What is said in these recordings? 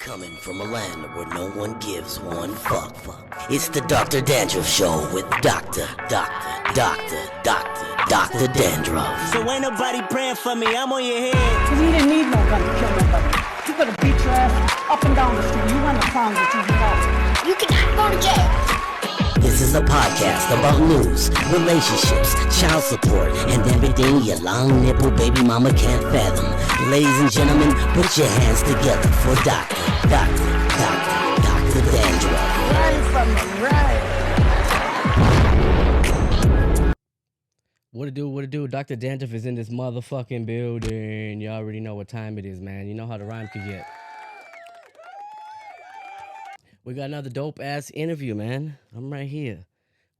Coming from a land where no one gives one fuck. It's the DrDandruff Show with Dr. Dandruff. So ain't nobody praying for me, I'm on your head. Cause you didn't need no gun to kill nobody. You could have beat your ass up and down the street. You won the clowns that you beat out. You cannot go to jail. This is a podcast about news, relationships, child support, and everything your long nipple baby mama can't fathom. Ladies and gentlemen, put your hands together for Dr. Dandruff. Right from the right. What it do? Dr. Dandruff is in this motherfucking building. You already know what time it is, man. You know how the rhyme could get. We got another dope-ass interview, man. I'm right here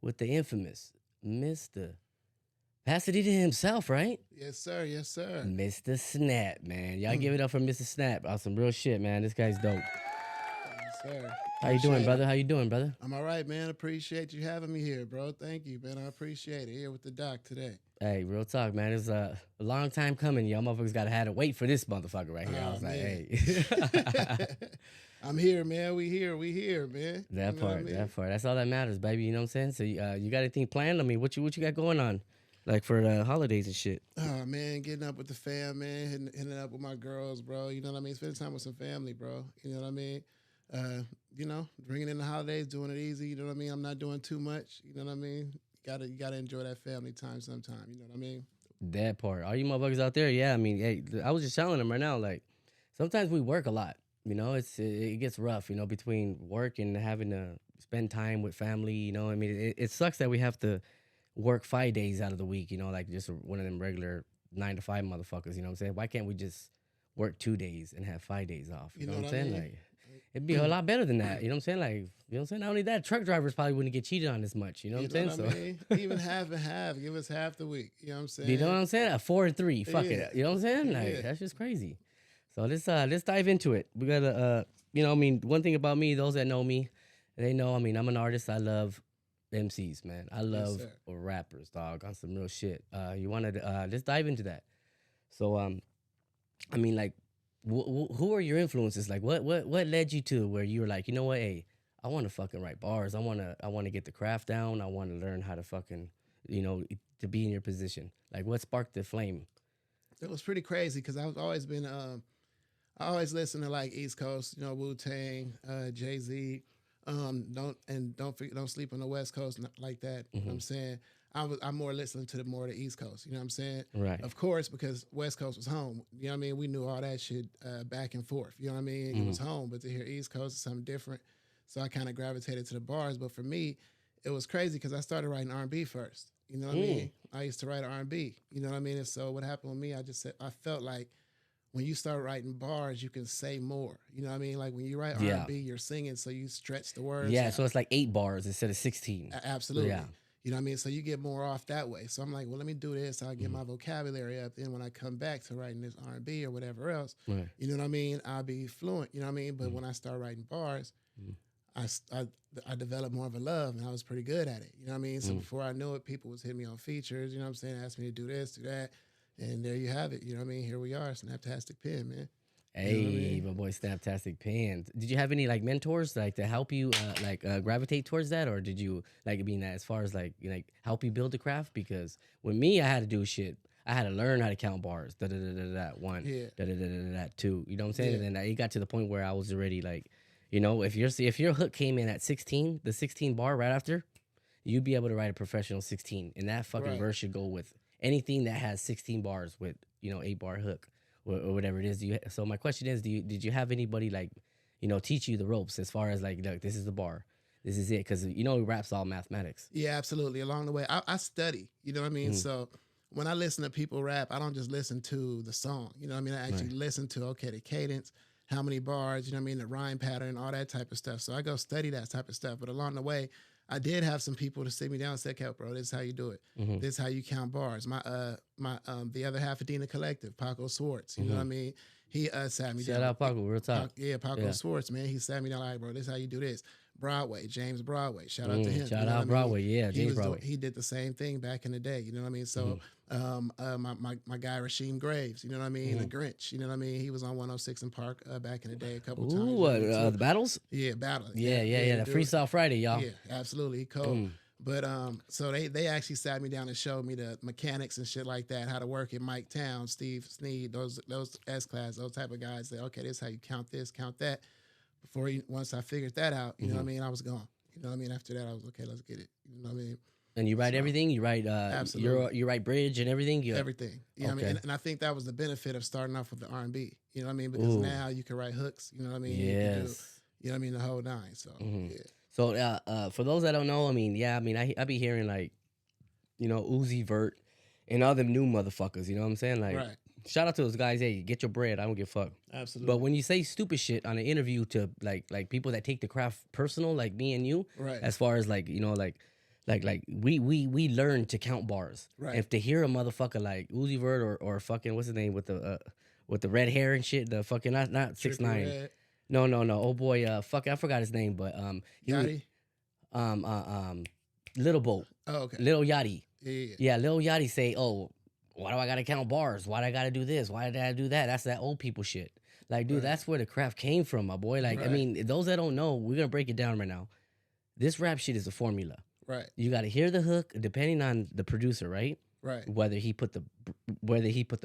with the infamous Mr. Pasadena himself, right? Yes, sir. Yes, sir. Mr. Snap, man. Y'all give it up for Mr. Snap. On some real shit, man. This guy's dope. Yes, sir. How you doing, brother? How you doing, brother? I'm all right, man. Appreciate you having me here, bro. Thank you, man. I appreciate it. Here with the doc today. Hey, real talk, man. It's a long time coming. Y'all motherfuckers had to wait for this motherfucker right here. I was like, hey. I'm here, man. We here, man. That part. That's all that matters, baby. You know what I'm saying? So you got anything planned? I mean, what you got going on? Like for the holidays and shit. Oh, man, getting up with the fam, man. Hitting up with my girls, bro. You know what I mean? Spending time with some family, bro. You know what I mean? Bringing in the holidays, doing it easy. You know what I mean? I'm not doing too much. You know what I mean? You gotta enjoy that family time sometime. You know what I mean? That part. All you motherfuckers out there, yeah. I mean, hey, I was just telling them right now, like, sometimes we work a lot. You know, it gets rough, you know, between work and having to spend time with family, you know. I mean, it sucks that we have to work 5 days out of the week, you know, like just one of them regular 9 to 5 motherfuckers, you know what I'm saying? Why can't we just work 2 days and have 5 days off? You know what I'm saying? mean? Like, it'd be a lot better than that, you know what I'm saying? Like, you know what I'm saying? Not only that, truck drivers probably wouldn't get cheated on as much, you know what I'm saying? I mean? Even half and half. Give us half the week. You know what I'm saying? You know what I'm saying? 4 and 3, fuck it. You know what I'm saying? Like, Yeah. that's just crazy. So let's dive into it. We gotta, I mean, one thing about me, those that know me, they know, I mean, I'm an artist. I love MCs, man. I love rappers, dog, on some real shit. You want to, let's dive into that. So, I mean, like, who are your influences? Like, what led you to where you were like, you know what, hey, I want to fucking write bars. I want to get the craft down. I want to learn how to fucking, you know, to be in your position. Like, what sparked the flame? It was pretty crazy because I've always been, I always listen to like East Coast, you know, Wu-Tang, Jay-Z. Don't sleep on the West Coast like that. You know what I'm saying? I'm more listening to the East Coast. You know what I'm saying? Right. Of course, because West Coast was home. You know what I mean? We knew all that shit back and forth. You know what I mean? It was home, but to hear East Coast is something different. So I kind of gravitated to the bars. But for me, it was crazy because I started writing R&B first. You know what I mean? I used to write R&B. You know what I mean? And so what happened with me, I felt like when you start writing bars, you can say more. You know what I mean? Like when you write R&B, you're singing, so you stretch the words. Yeah, out. so it's like 8 bars instead of 16. Absolutely. Yeah. You know what I mean? So you get more off that way. So I'm like, well, let me do this. I'll get my vocabulary up. Then when I come back to writing this R&B or whatever else, you know what I mean? I'll be fluent. You know what I mean? But when I start writing bars, I developed more of a love, and I was pretty good at it. You know what I mean? So before I knew it, people was hitting me on features. You know what I'm saying? Asked me to do this, do that. And there you have it. You know what I mean? Here we are, Snaptastic Pen, man. Hey, you know what I mean? my boy, Snaptastic Pen. Did you have any like mentors like to help you gravitate towards that, or did you like being that as far as like help you build the craft? Because with me, I had to do shit. I had to learn how to count bars. Da da da da da. 1. Da da da da da. 2. You know what I'm saying? Yeah. And then it got to the point where I was already like, you know, if your hook came in at 16, the 16 bar right after, you'd be able to write a professional 16, and that fucking verse should go with anything that has 16 bars with, you know, 8 bar hook or whatever it is. So my question is, did you have anybody like, you know, teach you the ropes as far as like, look, this is the bar, this is it? Because you know, rap's all mathematics. Yeah, absolutely. Along the way, I study. You know what I mean? So when I listen to people rap, I don't just listen to the song. You know what I mean? I actually listen to, okay, the cadence, how many bars, you know what I mean, the rhyme pattern, all that type of stuff. So I go study that type of stuff. But along the way, I did have some people to sit me down and say, okay, bro, this is how you do it. This is how you count bars. The other half of Dina Collective, Paco Swartz, you know what I mean? He sat me down. Shout out Paco, real talk. Paco Swartz, man. He sat me down like, bro, this is how you do this. Broadway, James Broadway. Shout out to him. Shout out Broadway, yeah, James Broadway. He did the same thing back in the day. You know what I mean? So my guy Rasheem Graves. You know what I mean? The Grinch. You know what I mean? He was on 106 in Park back in the day a couple times. Ooh, the battles? Yeah, battle. Yeah. The Freestyle Friday, y'all. Yeah, absolutely. He cold. But so they actually sat me down and showed me the mechanics and shit like that, how to work it. Mike Town, Steve Sneed, those S-Class, those type of guys. Say, okay, this is how you count this, count that. Once I figured that out, you know what I mean, I was gone. You know what I mean? After that, I was okay. Let's get it. You know what I mean? And you write everything. You write absolutely. You write bridge and everything. Everything. You know what I mean? And I think that was the benefit of starting off with the R&B. You know what I mean? Because now you can write hooks. You know what I mean? Yes. You know what I mean? The whole nine. So yeah. So for those that don't know, I mean, I be hearing like, you know, Uzi Vert and all them new motherfuckers. You know what I'm saying? Like, right. Shout out to those guys. Hey, get your bread. I don't give a fuck. Absolutely. But when you say stupid shit on an interview to like people that take the craft personal, like me and you, right. As far as like, you know, like we learn to count bars. Right. If to hear a motherfucker like Uzi Vert or fucking what's his name with the red hair and shit, the fucking not 6ix9ine. No. Oh boy, fuck, I forgot his name, but Yachty? Little Boat. Oh, okay. Lil Yachty. Yeah. Lil Yachty say, oh, why do I gotta count bars? Why do I gotta do this? Why did I do that? That's that old people shit. Like, dude, that's where the craft came from, my boy. Like, I mean, those that don't know, we're gonna break it down right now. This rap shit is a formula. Right. You gotta hear the hook, depending on the producer, right? Right. Whether he put the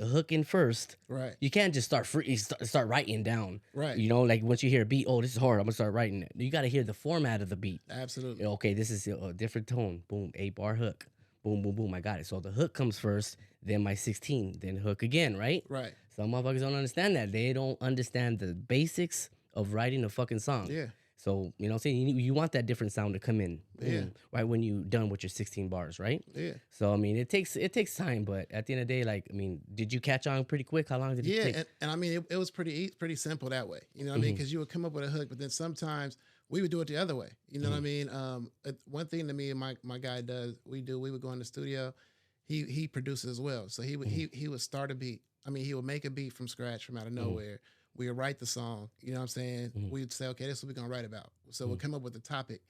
hook in first. Right. You can't just start writing down. Right. You know, like once you hear a beat, oh, this is hard, I'm gonna start writing it. You gotta hear the format of the beat. Absolutely. Okay, this is a different tone. Boom, 8-bar hook. Boom, boom, boom. I got it. So the hook comes first, then my 16, then hook again, right? Right. Some motherfuckers don't understand that. They don't understand the basics of writing a fucking song. Yeah. So, you know what I'm saying? You want that different sound to come in. Yeah. Right when you done with your 16 bars, right? Yeah. So, I mean, it takes time, but at the end of the day, like, I mean, did you catch on pretty quick? How long did it take? Yeah, and I mean, it was pretty simple that way. You know what I mean? Because you would come up with a hook, but then sometimes we would do it the other way. You know what I mean? One thing that me and my guy does, we would go in the studio. He produces as well. So he would start a beat. I mean, he would make a beat from scratch, from out of nowhere. We would write the song. You know what I'm saying? We'd say, okay, this is what we're going to write about. So we'll come up with the topic.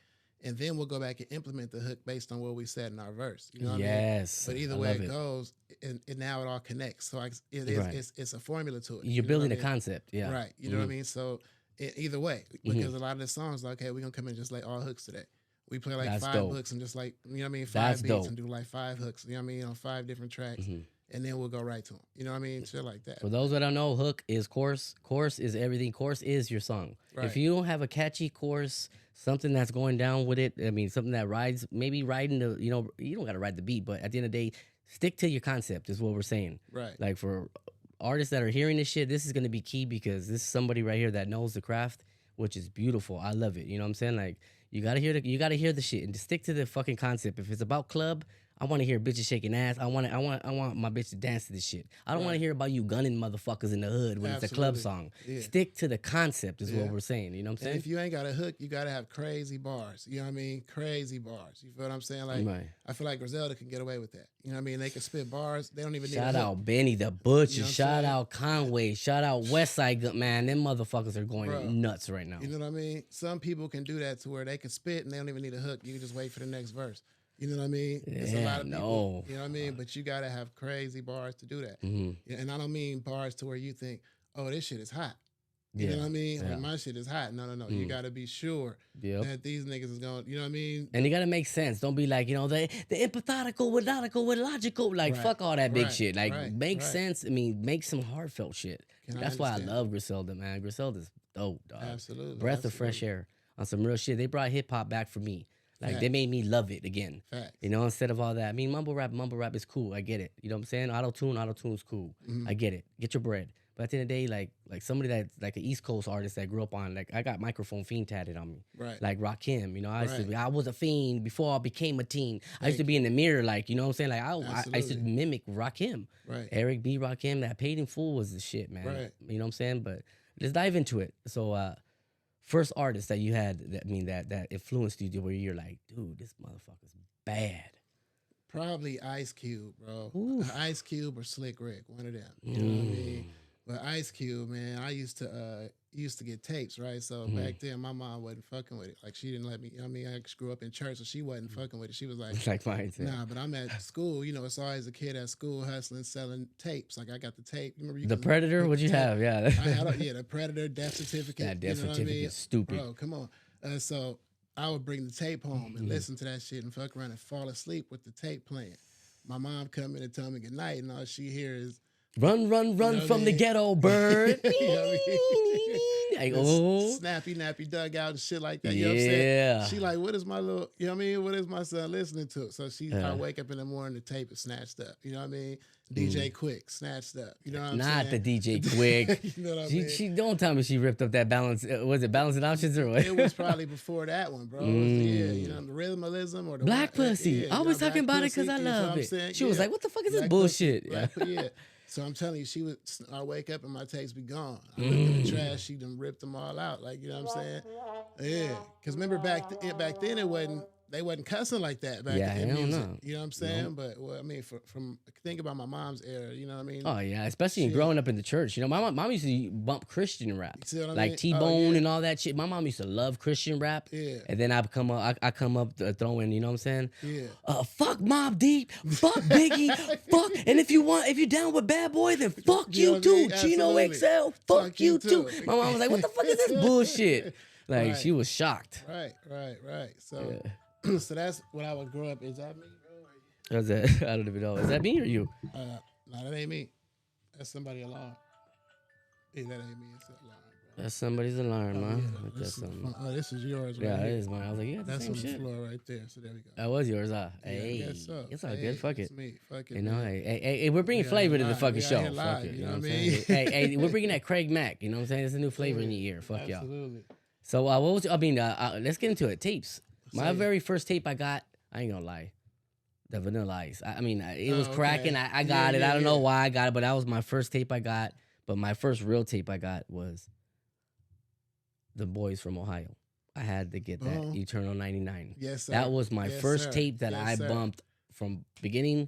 And then we'll go back and implement the hook based on what we said in our verse. You know what I mean? But either way it goes, and now it all connects. So it's a formula to it. You're building a concept. Yeah. Right. You know what I mean? So either way, because a lot of the songs, like, okay, we're going to come in and just lay all hooks today. We play like That's 5 dope. hooks and just like, you know what I mean? 5 beats dope. and do like 5 hooks, you know what I mean? On 5 different tracks. And then we'll go right to them. You know what I mean? Shit like that. For those that don't know, hook is chorus. Chorus is everything. Chorus is your song. Right. If you don't have a catchy chorus, something that's going down with it, I mean, something that rides, maybe riding the, you know, you don't got to ride the beat, but at the end of the day, stick to your concept is what we're saying. Right. Like for artists that are hearing this shit, this is going to be key because this is somebody right here that knows the craft, which is beautiful. I love it. You know what I'm saying? Like you got to hear the shit and just stick to the fucking concept. If it's about club, I want to hear bitches shaking ass. I want my bitch to dance to this shit. I don't want to hear about you gunning motherfuckers in the hood when it's a club song. Yeah. Stick to the concept is what we're saying. You know what I'm saying? And if you ain't got a hook, you got to have crazy bars. You know what I mean? Crazy bars. You feel what I'm saying? Like I feel like Griselda can get away with that. You know what I mean? They can spit bars. They don't even need a hook. Shout out Benny the Butcher. You know shout out Conway. Shout out Westside. Man, them motherfuckers are going nuts right now. You know what I mean? Some people can do that to where they can spit and they don't even need a hook. You can just wait for the next verse. You know what I mean? It's a lot of people. You know what I mean? But you got to have crazy bars to do that. Yeah, and I don't mean bars to where you think, oh, this shit is hot. You know what I mean? Like, my shit is hot. No. You got to be sure that these niggas is going, you know what I mean? And you got to make sense. Don't be like, you know, the empathetical with logical. Like, fuck all that big shit. Like, make sense. I mean, make some heartfelt shit. That's why I love Griselda, man. Griselda's dope, dog. Absolutely. Breath of fresh air on some real shit. They brought hip-hop back for me. Like, they made me love it again. Facts. You know, instead of all that. I mean, mumble rap is cool. I get it. You know what I'm saying? Auto-tune's cool. I get it. Get your bread. But at the end of the day, like somebody that's like an East Coast artist that grew up on, like, I got Microphone Fiend tatted on me. Right. Like Rakim, you know, I was a fiend before I became a teen. I used to be in the mirror, like, you know what I'm saying? Like, I used to mimic Rakim. Right. Eric B. Rakim, that Paid in Full was the shit, man. Right. You know what I'm saying? But let's dive into it. So, first artist that you had, that influenced you where you're like, dude, this motherfucker's bad. Probably Ice Cube, bro. Oof. Ice Cube or Slick Rick, one of them. You know what I mean? But Ice Cube, man, I used to used to get tapes, right? So back then, my mom wasn't fucking with it. Like, she didn't let me, I mean, I grew up in church, so she wasn't fucking with it. She was like, like mine. nah, but I'm at school. You know, it's always a kid at school hustling, selling tapes. Like, I got the tape. You remember The Predator? What'd you have? Yeah. I had the Predator, death certificate. That death certificate I mean? is stupid. Bro, come on. So I would bring the tape home and listen to that shit and fuck around and fall asleep with the tape playing. My mom come in and tell me goodnight, and all she hears is, run from the ghetto, bird. Like, snappy nappy dugout and shit like that. You know what I'm saying? She like, what is my little, you know what I mean? What is my son listening to? So I wake up in the morning, the tape is snatched up. You know what I mean? DJ Quick snatched up. You know what I'm saying? Not the DJ Quick. You know what I mean? She don't tell me she ripped up that balance. Was it Balancing Options or what? It was probably before that one, bro. Yeah, you know, the rhythmalism or the Black Pussy. Yeah, I was talking about it because I love it. She was like, what the fuck is this bullshit? Yeah. So I'm telling you, I wake up and my tapes be gone. I look in the trash, she done ripped them all out. Like, you know what I'm saying? Yeah. Because remember back then they wasn't cussing like that back in music. You know what I'm saying? No. But well, I mean, from think about my mom's era, you know what I mean? Oh yeah, especially growing up in the church. You know, my mom used to bump Christian rap, you see what I like mean? T-Bone and all that shit. My mom used to love Christian rap. Yeah. And then I come up throwing, you know what I'm saying? Yeah. Fuck Mobb Deep, fuck Biggie, fuck. And if you down with Bad Boy, then fuck you too. Chino XL, fuck you too. My mom was like, what the fuck is this bullshit? Like she was shocked. Right. So. So that's what I would grow up. Is that me, bro? Is that? I don't even know. Is that me or you? No, that ain't me. That's somebody alarm. Yeah, that ain't me. It's an alarm, bro. That's somebody's alarm, man. Yeah, this is yours, right? Yeah, here. it is mine. I was like, yeah, that's same on shit. the floor right there. So there we go. That was yours, huh? Yeah, hey, I guess so. It's all good. Fuck it. It's me. Fuck it. You know, man. hey, we're bringing flavor to the fucking show. Fuck it. You know what I mean? hey, we're bringing that Craig Mack. You know what I'm saying? It's a new flavor in your ear. Fuck y'all. Absolutely. So what was? Let's get into it. Tapes. My very first tape I got. I ain't gonna lie. The Vanilla Ice. It was cracking. I got it. I don't know why I got it, but that was my first tape I got. But my first real tape I got was The Boys from Ohio. I had to get that Eternal 99. Yes, sir. That was my first tape that I bumped from beginning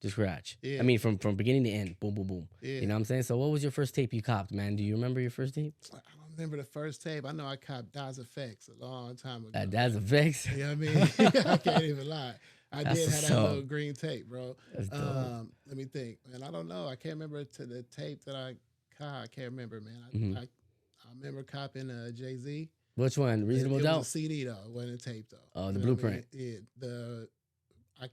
to scratch. Yeah. I mean, from beginning to end. Boom, boom, boom. Yeah. You know what I'm saying? So what was your first tape you copped, man? Do you remember your first tape? I don't remember the first tape. I know I copped Das Effects a long time ago. Das Effects? You know what I mean? I can't even lie. I did have that little green tape, bro. Let me think. Man, I don't know. I can't remember the tape that I caught. I can't remember, man. I remember copping Jay-Z. Which one? Reasonable Doubt? It was a CD, though. It wasn't a tape, though. Oh, the Blueprint. I mean?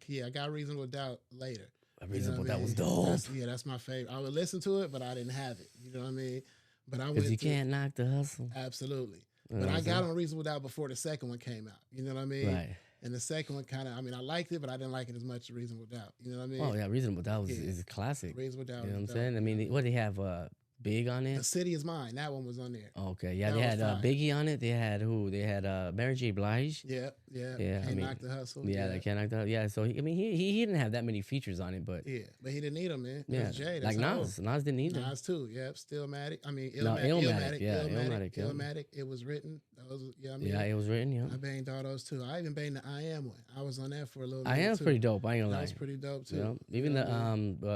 Yeah, I got Reasonable Doubt later. Reasonable Doubt was dope. That's my favorite. I would listen to it, but I didn't have it. You know what I mean? But I went because you can't knock the hustle. Absolutely. But I got on Reasonable Doubt before the second one came out. You know what I mean? Right. And the second one kind of, I liked it, but I didn't like it as much as Reasonable Doubt. You know what I mean? Oh, yeah, Reasonable Doubt is a classic. Reasonable Doubt. You know what I'm saying? I mean, what they have Big on it? The City Is Mine. That one was on there. Okay, yeah, they had Biggie on it. They had who? They had Mary J. Blige. Yeah. Can't Knock the Hustle. Yeah, they Can't Knock the Hustle. Yeah, so he didn't have that many features on it, but yeah, but he didn't need them, man. Yeah, Jay, like Nas didn't need them. Nas too. Yep, Stillmatic. Illmatic. Illmatic. It was written. Yeah, it was written. Yeah, I banged all those too. I even banged the I Am one. I was on that for a little. I Am's pretty dope. I ain't gonna lie. That was pretty dope too. Yeah. Even the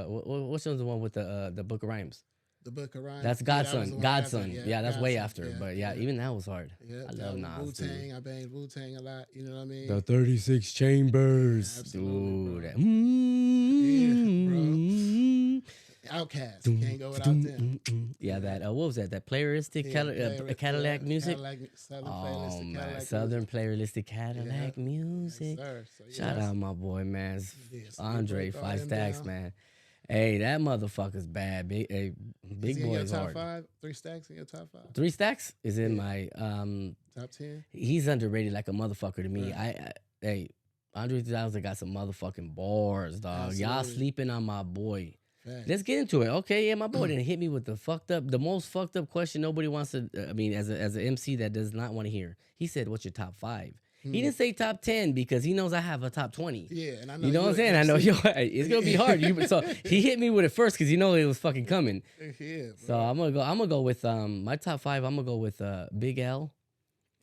what's the one with the Book of Rhymes? The Book of Rhymes. That's Godson. Godson. Yeah, that's way after. Yeah, but even that was hard. Yeah, I love Nas. Wu-Tang. I banged Wu-Tang a lot. You know what I mean? The 36 Chambers. Absolutely, dude. Bro. Outkast. Can't go without them. Yeah, that what was that? That playlistic Cadillac music. Southern playlistic Cadillac music. Yes, sir. Shout out my boy, man. Andre 5 Stacks, man. Hey, that motherfucker's bad. Big boy is hard. Top 5? 3 Stacks in your top 5? 3 Stacks is in my top 10. He's underrated like a motherfucker to me. Right. Andre 3000 got some motherfucking bars, dog. Absolutely. Y'all sleeping on my boy. Fact. Let's get into it. Okay, yeah, my boy didn't hit me with the most fucked up question nobody wants to. As an MC that does not want to hear. He said, "What's your top 5?" He didn't say top 10 because he knows I have a top 20. Yeah, and I know you know what I'm saying. I know it's gonna be hard. So he hit me with it first because it was fucking coming. Yeah, so I'm gonna go with my top 5. I'm gonna go with Big L,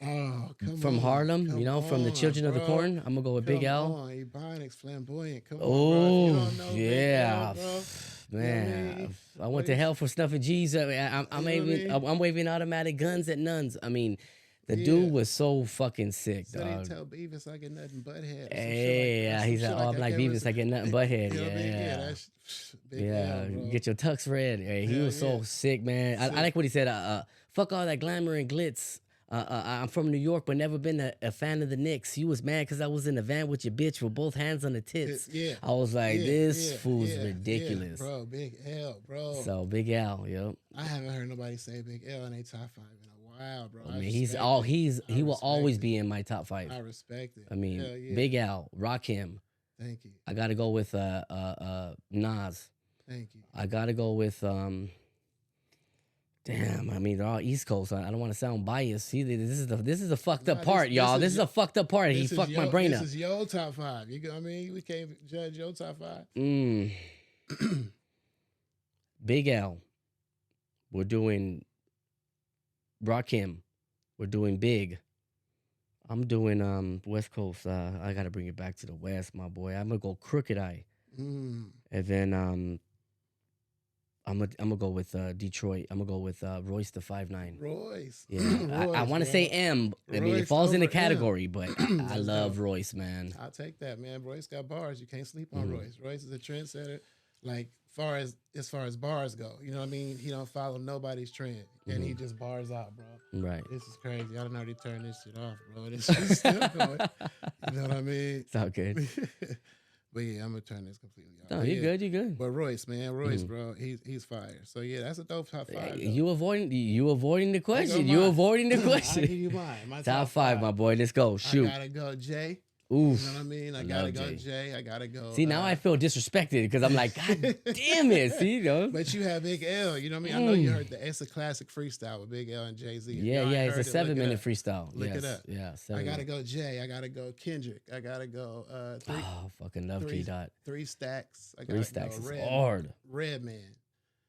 Oh, come from on, Harlem, come from the on, Children of the bro. Corn. I'm gonna go with Big L. Come on, Ebonics, flamboyant. Come on, bro. If Oh, you don't know Big yeah, L, bro. You know what I man. mean? I went to hell for snuffing G's. I'm You know what I waving, mean? I'm waving automatic guns at nuns. I mean, the Yeah. dude was so fucking sick, Said he dog. tell Beavis I get nothing but head. Hey, yeah, he's like, oh, I'm like Beavis, I get nothing but head. You know what I mean? Yeah, that's Big yeah. L, bro. Get your tux red. Hey, he Hell was so yeah. sick, man. I like what he said. Fuck all that glamour and glitz. I'm from New York, but never been a fan of the Knicks. You was mad because I was in the van with your bitch with both hands on the tits. Yeah. I was like, this fool's yeah, ridiculous. Yeah, bro, Big L, bro. So Big L, yep. I haven't heard nobody say Big L in a top 5 in a while, bro. I mean, he will always be in my top 5. I respect it. I mean, Hell yeah. Big Al, Rakim. Thank you. I gotta go with Nas. Thank you. I gotta go with damn, I mean they're all East Coast. I don't want to sound biased. See, this is the fucked up part, y'all. This is a fucked up part. He fucked my brain up. This is your top 5. You know what I mean? We can't judge your top 5. Big L. We're doing Rakim. We're doing Big. I'm doing West Coast. I gotta bring it back to the West, my boy. I'm gonna go Crooked Eye. And then I'm gonna go with Detroit. I'm gonna go with Royce the 5'9". Royce. Yeah, Royce, I want to bro. say M. I mean, it Royce falls in the over M. category, but I love Royce, man. I'll take that, man. Royce got bars. You can't sleep on Royce. Royce is a trendsetter. Like as far as bars go, you know what I mean? He don't follow nobody's trend, and he just bars out, bro. Right. This is crazy. I done already turned this shit off, bro. This shit's still going. You know what I mean? It's all good. But yeah, I'm gonna turn this completely off. No, But you yeah. good. You good. But Royce, man, Royce, bro, he's fire. So yeah, that's a dope top 5. You avoiding the question. mine. You avoiding the I'll give question. you mine. My Top 5, my boy. Let's go. Shoot. I gotta go Jay. Oof. You know what I mean? I gotta go Jay. Jay. I gotta go. See, now I feel disrespected because I'm like, God damn it. See, But you have Big L. You know what I mean? I know you heard it's a classic freestyle with Big L and Jay-Z. Yeah, it's a 7-minute freestyle. Look yes. it up. Yeah, 7 I gotta minutes. go Jay. I gotta go Kendrick. I gotta go Fucking love K Dot. 3 Stacks. I gotta 3 Stacks go is hard. Redman.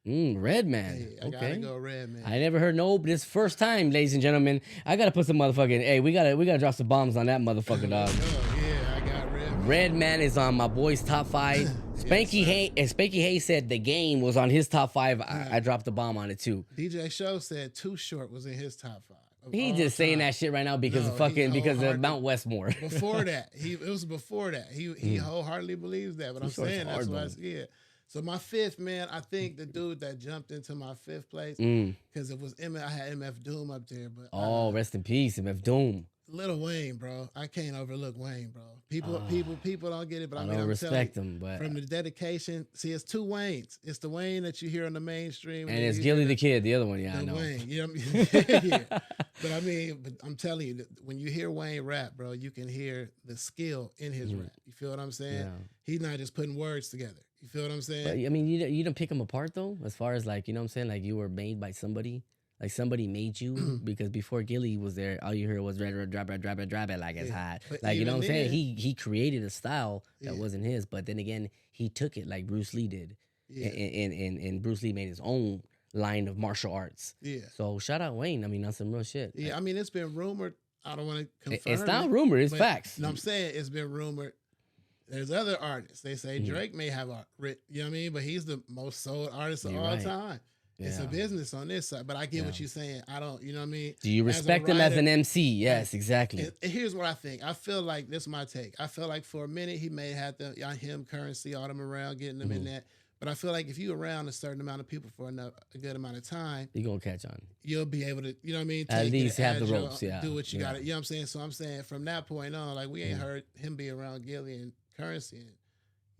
Redman. Hey, I Okay. gotta go Redman. I never heard this first time, ladies and gentlemen. I gotta put some motherfucking. Hey, we gotta drop some bombs on that motherfucker, dog. Oh yeah, I got Redman. Redman is on my boy's top 5. Spanky Hayes said the game was on his top 5. I dropped the bomb on it too. DJ Show said Too Short was in his top 5. He just saying that shit right now because of Mount Westmore. Before that, it was before that. He wholeheartedly believes that. But I'm Short's saying that's hard, why. So my 5th, man, I think the dude that jumped into my 5th place because it was I had MF Doom up there, but Rest in peace, MF Doom. Lil Wayne, bro. I can't overlook Wayne, bro. People don't get it, but I I'm don't respect telling you, him, but from the dedication, see, it's 2 Waynes. It's the Wayne that you hear on the mainstream, and it's Gilly the Kid, the other one. Yeah, I know. Wayne, you know what I mean? Yeah. But I'm telling you, when you hear Wayne rap, bro, you can hear the skill in his rap. You feel what I'm saying? Yeah. He's not just putting words together. You feel what I'm saying? But, I mean, you don't pick him apart though, as far as like, you know what I'm saying? Like you were made by somebody. Like somebody made you because before Gilly was there, all you heard was drop it like it's hot. But Like, you know what I'm saying? then- He created a style that wasn't his, but then again, he took it like Bruce Lee did. Yeah. And Bruce Lee made his own line of martial arts. Yeah. So shout out Wayne. I mean, that's some real shit. Yeah, I mean, it's been rumored. I don't want to confirm It's not it, rumor, it's but- facts. No, I'm saying it's been rumored. There's other artists. They say Drake may have you know what I mean? But he's the most sold artist of You're all right. time. It's a Yeah. business on this side, but I get what you're saying. I don't, you know what I mean? Do you As a respect him as writer- an MC? Yes, exactly. And here's what I think. I feel like this is my take. I feel like for a minute he may have to him Currency, all them around, getting them in that. But I feel like if you around a certain amount of people for a good amount of time, You gonna catch on. you'll be able to, you know what I mean? At Take least it, have the add your- ropes, yeah. Do what you Yeah. got to, you know what I'm saying? So I'm saying from that point on, like we ain't heard him be around Gilly and Currency in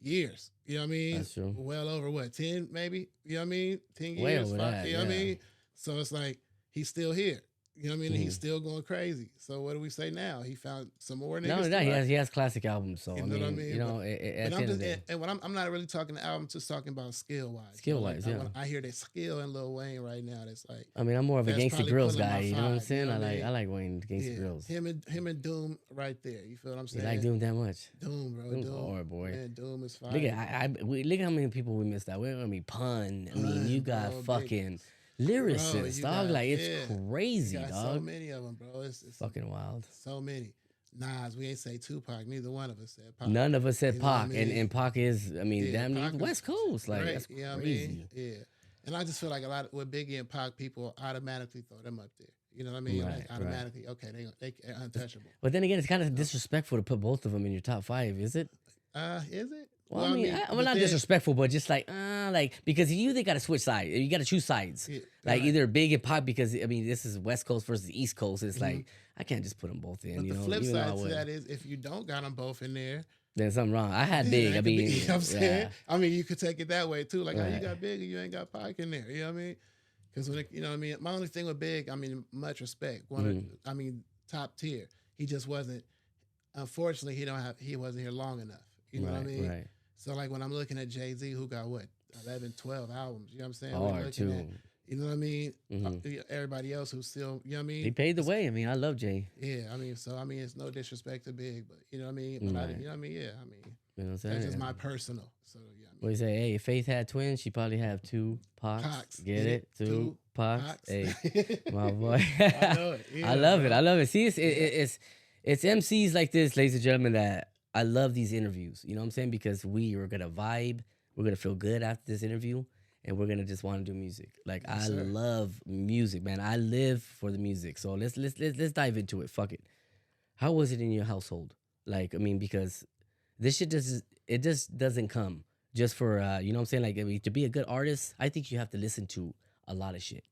years. You know what I mean? That's true. Well over what, 10 maybe? You know what I mean? 10 Way years, over 5, that, you know what I yeah. mean? So it's like he's still here. You know what I mean? He's still going crazy. So what do we say now? He found some more niggas. Not only to that, write. he has classic albums. So You I know what I mean, mean? you know, But- at the And end of the day, I'm not really talking the album, just talking about skill wise. Skill-wise, yeah. I hear that skill in Lil Wayne right now. That's like I mean, I'm more of a That's Gangsta probably Grills pulling my guy. You know what I'm five, saying? you know what I mean? I like Wayne Gangsta Grills. him and Doom right there. You feel what I'm You saying? like Doom that much? Doom, bro. Doom's Doom, hard, boy. Man, Doom is fire. Look at look at how many people we missed out. I mean, Pun. I mean, you got bro, big- fucking lyricists, you dog. got- Like, yeah. it's crazy, You got dog. so many of them, bro. It's Fucking wild. so many. Nas, we ain't say Tupac. Neither one of us said Pac. None of us said You know what I Pac, mean? and Pac is, I mean, Yeah, damn near Pac is West Coast. Like, great, that's you know what I crazy. mean? Yeah. And I just feel like a lot of, with Biggie and Pac, people automatically throw them up there. You know what I mean? Right, Like automatically, okay, they're untouchable. But then again, it's kind of disrespectful to put both of them in your top 5, is it? Is it? Well, I mean, the not thing- disrespectful, but just like because you either got to switch sides. You got to choose sides. Yeah, like right. either Big and Pac, because I mean, this is West Coast versus East Coast. It's like I can't just put them both in. But you the know, flip even though I side to would. that is if you don't got them both in there, There's something wrong. I had yeah, Big. that I could mean, be- you know what I'm saying? yeah. I mean, you could take it that way too. Like, oh, you Right. got Big and you ain't got Pac in there. You know what I mean? Because when you know what I mean, my only thing with Big, I mean, much respect. I mean, top tier. He just wasn't. Unfortunately, he wasn't here long enough. You know what I mean? Right. So like when I'm looking at Jay-Z, who got what 11, 12 albums. You know what I'm saying? Hard, We're looking too. at, you know what I mean? Everybody else who's still, you know what I mean? He paved the way. I mean, I love Jay. Yeah, I mean, so I mean, it's no disrespect to Big, but you know what I mean. But Right. you know what I mean? Yeah, I mean, You know what I'm saying? that's just my personal. So yeah, I What mean, you say? Hey, if Faith had twins, she probably have 2 Pacs. Pacs. Get it? 2 Pacs. Pacs. Hey, my boy. I know it. Yeah, I love bro. it. I love it. See, it's MCs like this, ladies and gentlemen, that I love these interviews. You know what I'm saying? Because we are gonna vibe. We're gonna feel good after this interview, and we're gonna just want to do music. Like Yes, I sir. love music, man. I live for the music. So let's dive into it. Fuck it. How was it in your household? Like, I mean, because this shit just doesn't come just for you know what I'm saying? Like, I mean, to be a good artist, I think you have to listen to a lot of shit.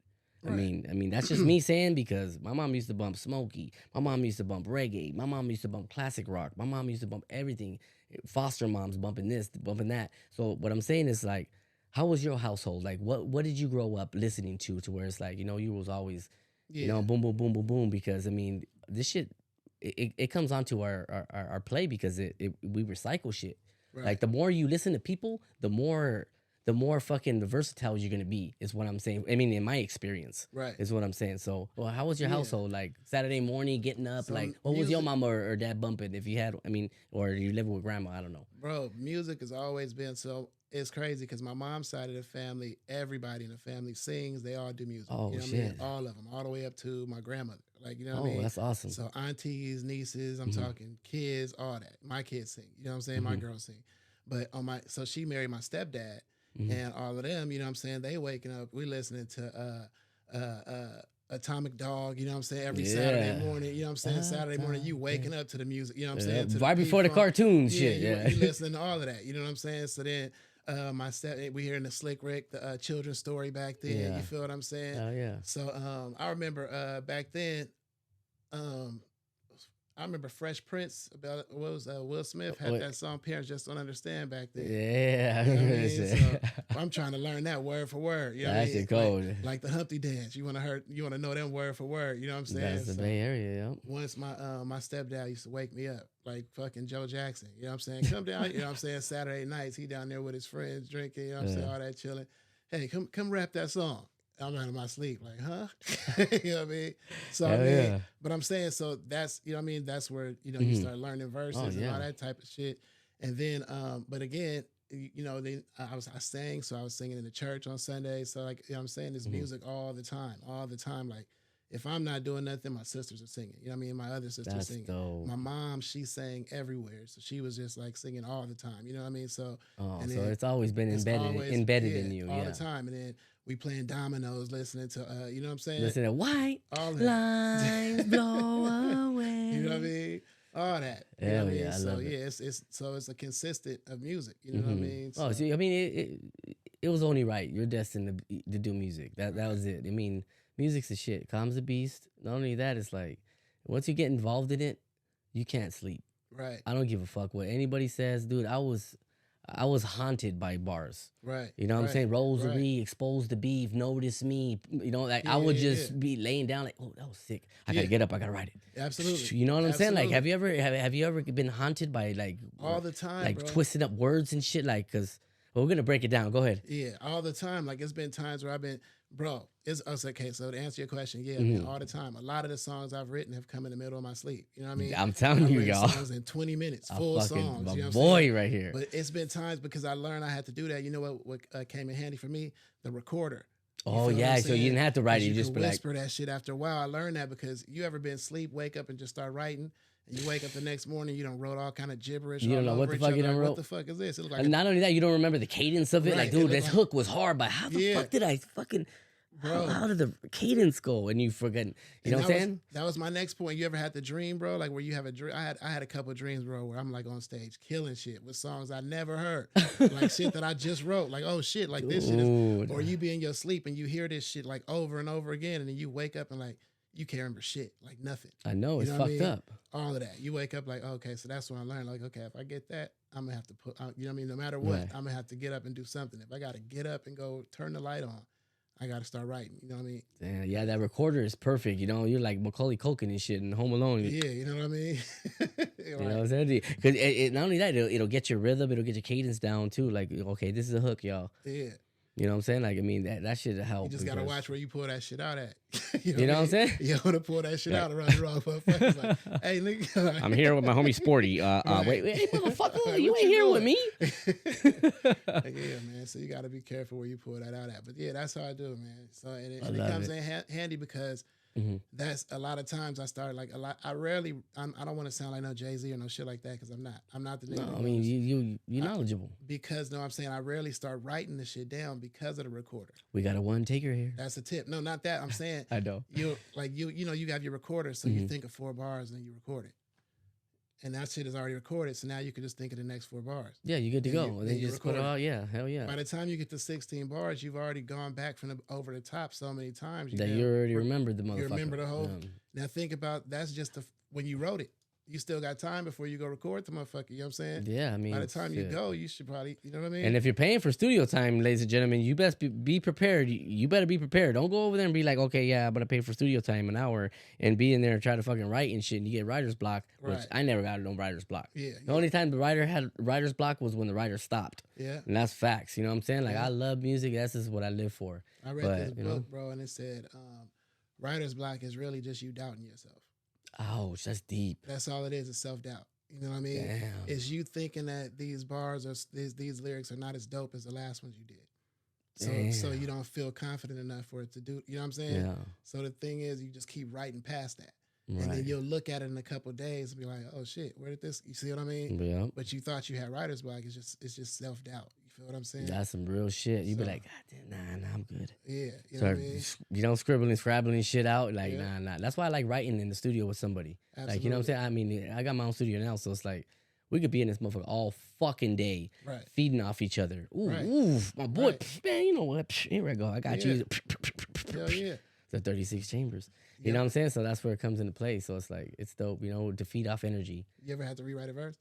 Right. I mean that's just me saying, because my mom used to bump Smokey, my mom used to bump reggae, my mom used to bump classic rock, my mom used to bump everything. Foster moms bumping this, bumping that. So what I'm saying is, like, how was your household? Like, what did you grow up listening to where it's like, you know, you was always, you know, boom, boom, boom, boom, boom? Because I mean, this shit, it comes onto our play, because we recycle shit. Right. Like, the more you listen to people, the more fucking versatile you're gonna be, is what I'm saying. I mean, in my experience, Right. is what I'm saying. So, well, how was your Yeah. household? Like, Saturday morning, getting up, So like, what was your music- mama or dad bumping? If you had, I mean, or you living with grandma, I don't know. Bro, music has always been so. It's crazy because my mom's side of the family, everybody in the family sings. They all do music. Oh, you know what I mean? shit. All of them, all the way up to my grandmother. Like, you know what Oh, I mean? that's awesome. So aunties, nieces, I'm talking kids, all that. My kids sing. You know what I'm saying? My girls sing. But so she married my stepdad, and all of them, you know what I'm saying? They waking up, we listening to Atomic Dog, you know what I'm saying? Every Saturday Yeah. morning, you know what I'm saying? Saturday morning, you waking up to the music, you know what I'm saying? To right before the P-Funk. cartoon shit, yeah. You listening to all of that, you know what I'm saying? So then we hearing the Slick Rick, the children's story back then. Yeah. You feel what I'm saying? Oh yeah. So I remember back then, I remember Fresh Prince about what was Will Smith had Wait. that song "Parents Just Don't Understand" back then. Yeah, I You know what I remember mean? that shit. So I'm trying to learn that word for word. You know what I That mean? shit cold. Like the Humpty Dance. You want to know them word for word. You know what I'm saying? That's the So Bay Area, yeah. once my stepdad used to wake me up like fucking Joe Jackson. You know what I'm saying? Come down. You know what I'm saying? Saturday nights, he down there with his friends drinking. You know what I'm saying? All that chilling. Hey, come rap that song. I'm out of my sleep, like, huh? You know what I mean? So I Hell mean, yeah. but I'm saying, so that's, you know what I mean? That's where, you know, you start learning verses and yeah. all that type of shit. And then, but again, you know, then I sang, so I was singing in the church on Sunday. So like, you know what I'm saying? There's music all the time. Like, if I'm not doing nothing, my sisters are singing. You know what I mean? My other sisters That's singing. dope. My mom, she sang everywhere. So she was just like singing all the time. You know what I mean? So, Oh, and so then it's always been it's embedded always- in you, all yeah. the time. And then we playing dominoes, listening to, you know what I'm saying? Listen to white All that. lines blow away. You know what I mean? All that. You know Hell what I mean? yeah, I So love it. yeah, it's a consistent of music. You know what I mean? Oh, see, I mean, it was only right. You're destined to do music. That was it. I mean, music's the shit. Calms the beast. Not only that, it's like, once you get involved in it, you can't sleep. Right. I don't give a fuck what anybody says, dude. I was haunted by bars. Right. You know what I'm right, saying? Rosary, right. Expose the Beef, Notice Me. You know, like I Yeah, would yeah, just yeah. be laying down like, oh, that was sick. I gotta Yeah. get up. I gotta write it. Absolutely. You know what I'm saying? Like, Absolutely. have you ever been haunted by like All the time, like bro. twisting up words and shit? Like, cause we're gonna break it down. Go ahead. Yeah, all the time. Like it's been times where I've been, bro. It's okay. So to answer your question, yeah, Mm-hmm. man, all the time. A lot of the songs I've written have come in the middle of my sleep. You know what I mean? I'm telling I've you, written y'all. songs in 20 minutes, A full fucking songs. my You know what I'm boy saying? right here. But it's been times because I learned I had to do that. You know what came in handy for me? The recorder. Oh feel what yeah, I'm so you saying? didn't have to write 'Cause it. You you just could be like, whisper that shit after a while. I learned that because you ever been asleep, wake up and just start writing, and you wake up the next morning, you done wrote all kind of gibberish. You don't all know what over the each fuck you other. done Like, wrote? What the fuck is this? It look like and not only that, you don't remember the cadence of it. Right, Like, it dude, look this like- hook was hard, but how the Yeah. fuck did I fucking? Bro. How did the cadence go? And you forget. You know what I'm saying? That was my next point. You ever had the dream, bro? Like where you have a dream. I had a couple of dreams, bro, where I'm like on stage killing shit with songs I never heard, like shit that I just wrote. Like, oh shit, like this shit is. Dude. Or you be in your sleep and you hear this shit like over and over again, and then you wake up and like you can't remember shit, like nothing. I know You it's know what I fucked mean? up. All of that. You wake up like, okay, so that's when I learned. Like, okay, if I get that, I'm gonna have to put. You know what I mean? No matter what, Right. I'm gonna have to get up and do something. If I gotta get up and go turn the light on, I gotta start writing. You know what I mean? Damn, yeah, that recorder is perfect. You know, you're like Macaulay Culkin and shit in Home Alone. Yeah, you know what I mean? You know what I'm saying? Because not only that, it'll get your rhythm, it'll get your cadence down too. Like, okay, this is a hook, y'all. Yeah. You know what I'm saying? Like, I mean, that shit help. You just gotta because- watch where you pull that shit out at. You know what I'm saying? You want to pull that shit out around the wrong motherfuckers. Like, hey, nigga. I'm here with my homie Sporty. Right. Wait, hey, motherfucker, What you ain't you here with doing? me. Yeah, man. So you got to be careful where you pull that out at. But yeah, that's how I do it, man. So and it, I and it love comes it. in handy because Mhm. that's a lot of times I start like a lot. I don't want to sound like no Jay-Z or no shit like that because I'm not. I'm not the nigga. No, that I mean, goes- you knowledgeable. because no, I'm saying I rarely start writing the shit down because of the recorder. We got a one taker here. That's a tip. No, not that. I'm saying I know. you know you have your recorder, so you think of 4 bars and then you record it, and that shit is already recorded. So now you can just think of the next 4 bars. Yeah, you good to Then go. you- And then then you just put it record it. out. Yeah, hell yeah. By the time you get to 16 bars, you've already gone back from over the top so many times. That you already remembered the motherfucker. You remember the whole. Yeah. Now think about that's just when you wrote it. You still got time before you go record the motherfucker. You know what I'm saying? Yeah, I mean, By the time you shit. go, you should probably, you know what I mean? And if you're paying for studio time, ladies and gentlemen, you best be prepared. You better be prepared. Don't go over there and be like, okay, yeah, I'm gonna pay for studio time an hour and be in there and try to fucking write and shit, and you get writer's block. Which Right. I never got no writer's block. Yeah, The only time the writer had writer's block was when the writer stopped, yeah. and that's facts. You know what I'm saying? Like Yeah. I love music. That's just what I live for. I read But, this you know? book, bro, and it said writer's block is really just you doubting yourself. Ouch, that's deep. That's all it is. It's self-doubt. You know what I mean? Damn. It's you thinking that these bars or these lyrics are not as dope as the last ones you did. So Damn. you don't feel confident enough for it to do. You know what I'm saying? Yeah. So the thing is, you just keep writing past that, and Right. then you'll look at it in a couple of days and be like, "Oh shit, where did this?" You see what I mean? Yeah. But you thought you had writer's block. It's just self doubt. You feel what I'm saying? That's some real shit. You be So- like, God damn, nah, I'm good. Yeah, you know Start, what I mean? you know, scribbling, scrabbling shit out. Like, Yeah. nah. That's why I like writing in the studio with somebody. Like, you know what I'm Absolutely. saying? I mean, I got my own studio now, so it's like, we could be in this motherfucker all fucking day, Right. feeding off each other. Ooh, Right. ooh, my boy, Right. man, you know what? Here I go. I got Yeah. you. Hell yeah. The 36 chambers. You Yeah. know what I'm saying? So that's where it comes into play. So it's like, it's dope, you know, to feed off energy. You ever had to rewrite a verse?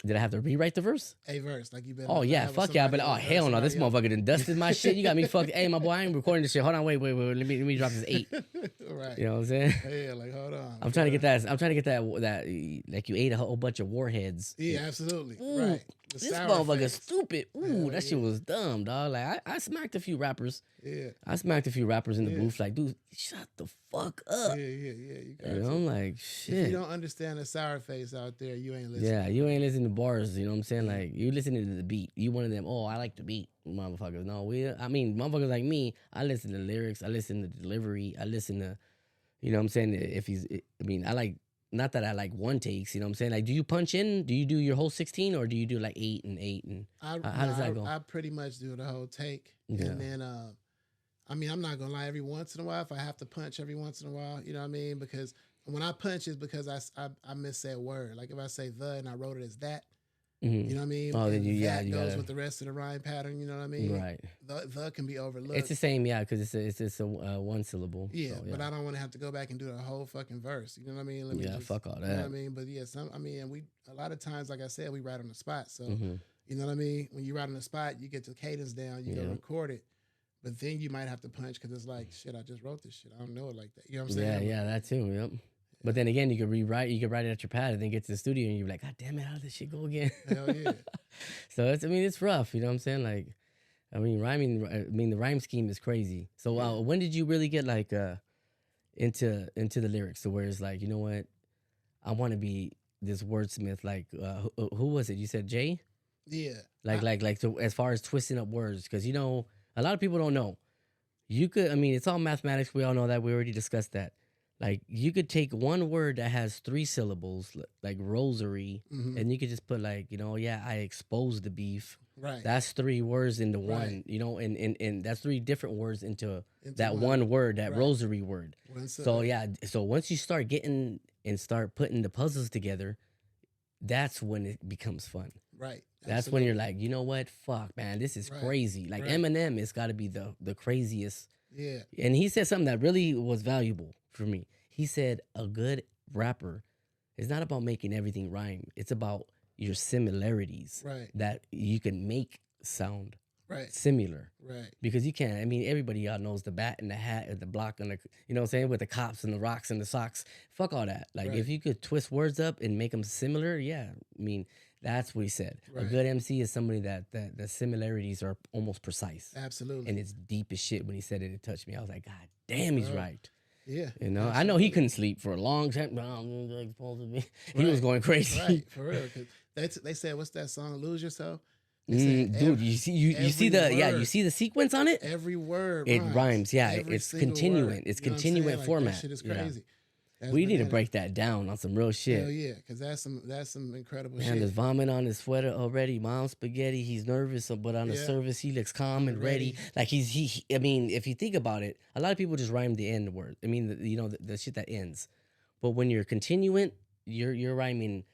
Did I have to rewrite the verse? A verse, like you been. Oh yeah, fuck yeah! But oh hell no, this motherfucker done dusted my shit. You got me fucked. Hey, my boy, I ain't recording this shit. Hold on, wait. Let me drop this 8. Right. You know what I'm saying? Yeah, like hold on. I'm trying to get that. I'm trying to get that. Like you ate a whole bunch of warheads. Yeah, absolutely. Ooh, Right. The This sour motherfucker face. stupid. Ooh, Hell that shit was dumb, dog. Like I smacked a few rappers. Yeah. I smacked a few rappers in the Yeah. booth. Like, dude, shut the fuck up. Yeah. You got You know, to. I'm like, If you shit. don't understand the sour face out there, you ain't listening. Yeah, you ain't listening to bars. You know what I'm saying? Like, you listening to the beat. You one of them. Oh, I like the beat, motherfuckers. No, I mean, motherfuckers like me. I listen to lyrics. I listen to delivery. I listen to, you know what I'm saying? If he's, I mean, I like. Not that I like one takes, you know what I'm saying? Like, do you punch in? Do you do your whole 16 or do you do like 8 and 8? And how does that go? I pretty much do the whole take. Yeah. And then, I mean, I'm not going to lie, every once in a while, if I have to punch every once in a while, you know what I mean? Because when I punch, it's because I miss that word. Like if I say the and I wrote it as that, Mhm. you know what I mean? Oh, then And you that goes gotta, with the rest of the rhyme pattern, you know what I mean? right. The can be overlooked. It's the same, yeah, because it's a one syllable. Yeah, so, but I don't want to have to go back and do the whole fucking verse. You know what I mean? Yeah, fuck all You know what I that. mean? But yeah, a lot of times, like I said, we write on the spot. So Mhm. you know what I mean? When you write on the spot, you get the cadence down, you go Yeah. record it, but then you might have to punch because it's like, shit, I just wrote this shit. I don't know it like that. You know what I'm Yeah, saying? yeah, that too. Yep. But then again, you could rewrite. You could write it at your pad, and then get to the studio, and you're like, God damn it, how did this shit go again? Hell yeah. So it's, I mean, it's rough. You know what I'm saying? Like, I mean, rhyming. I mean, the rhyme scheme is crazy. So when did you really get like into the lyrics to where it's like, you know what, I want to be this wordsmith. Like, who was it? You said Jay. Yeah. Like so as far as twisting up words, because you know a lot of people don't know. you could, I mean, it's all mathematics. We all know that. We already discussed that. Like, you could take one word that has 3 syllables, like rosary, and you could just put like, I exposed the beef. Right. That's 3 words into one, and that's 3 different words into that one word, that rosary word. So so once you start getting and start putting the puzzles together, that's when it becomes fun. Right. That's when you're like, you know what? Fuck, man, this is crazy. Like Eminem has got to be the craziest. Yeah. And he said something that really was valuable for me. He said a good rapper is not about making everything rhyme. It's about your similarities that you can make sound similar. Right. Because you can't. I mean, everybody y'all knows the bat and the hat and the block and the, you know what I'm saying, with the cops and the rocks and the socks. Fuck all that. Like, if you could twist words up and make them similar, I mean, that's what he said. A good MC is somebody that the similarities are almost precise. Absolutely. And it's deep as shit. When he said it, it touched me. I was like, God damn, he's right. Yeah. Absolutely. I know he couldn't sleep for a long time. He was going crazy. Right, for real. Cause they said, what's that song, Lose Yourself? Dude, you see the sequence on it? Every word it rhymes. Yeah, every it's single continuing. word. It's You know what I'm continuing saying? format. That shit is crazy. That's We need to bananas. break that down on some real shit. Hell yeah, because that's some incredible Man, shit. there's vomit on his sweater already. Mom's spaghetti. He's nervous, but on the surface, he looks calm and ready. Like he. I mean, if you think about it, a lot of people just rhyme the end word. I mean, the shit that ends. But when you're continuing, you're rhyming.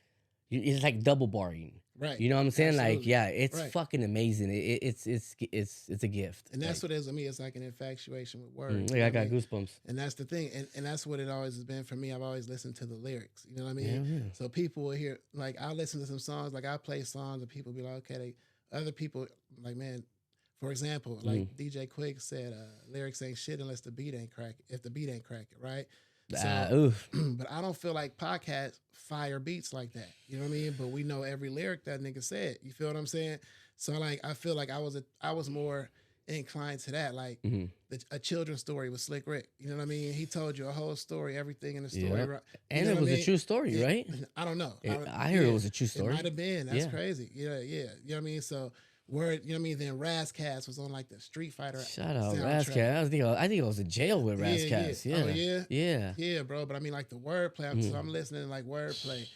It's like double barring. Right. You know what I'm saying? Absolutely. Like, yeah, it's fucking amazing. It's a gift. And that's like, what it is with me. It's like an infatuation with words. I got goosebumps. And that's the thing. And that's what it always has been for me. I've always listened to the lyrics. You know what I mean? Yeah. So people will hear, like, I'll listen to some songs, like I play songs and people be like, okay, other people, like, man, for example, like DJ Quick said, lyrics ain't shit unless the beat ain't crack. If the beat ain't cracking, right? So, but I don't feel like podcasts fire beats like that. You know what I mean? But we know every lyric that nigga said. You feel what I'm saying? So like, I feel like I was more inclined to that. Like a children's story with Slick Rick. You know what I mean? He told you a whole story, everything in the story. Right? And it was a true story, right? I don't know. I heard it was a true story. It might have been. That's crazy. Yeah. You know what I mean? So word, you know what I mean? Then Razzcast was on like the Street Fighter. Shout out soundtrack. Razzcast. I think I was in jail with Razzcast. Yeah. Oh, yeah? Yeah. Yeah, bro. But I mean, like the wordplay. So I'm listening to like wordplay.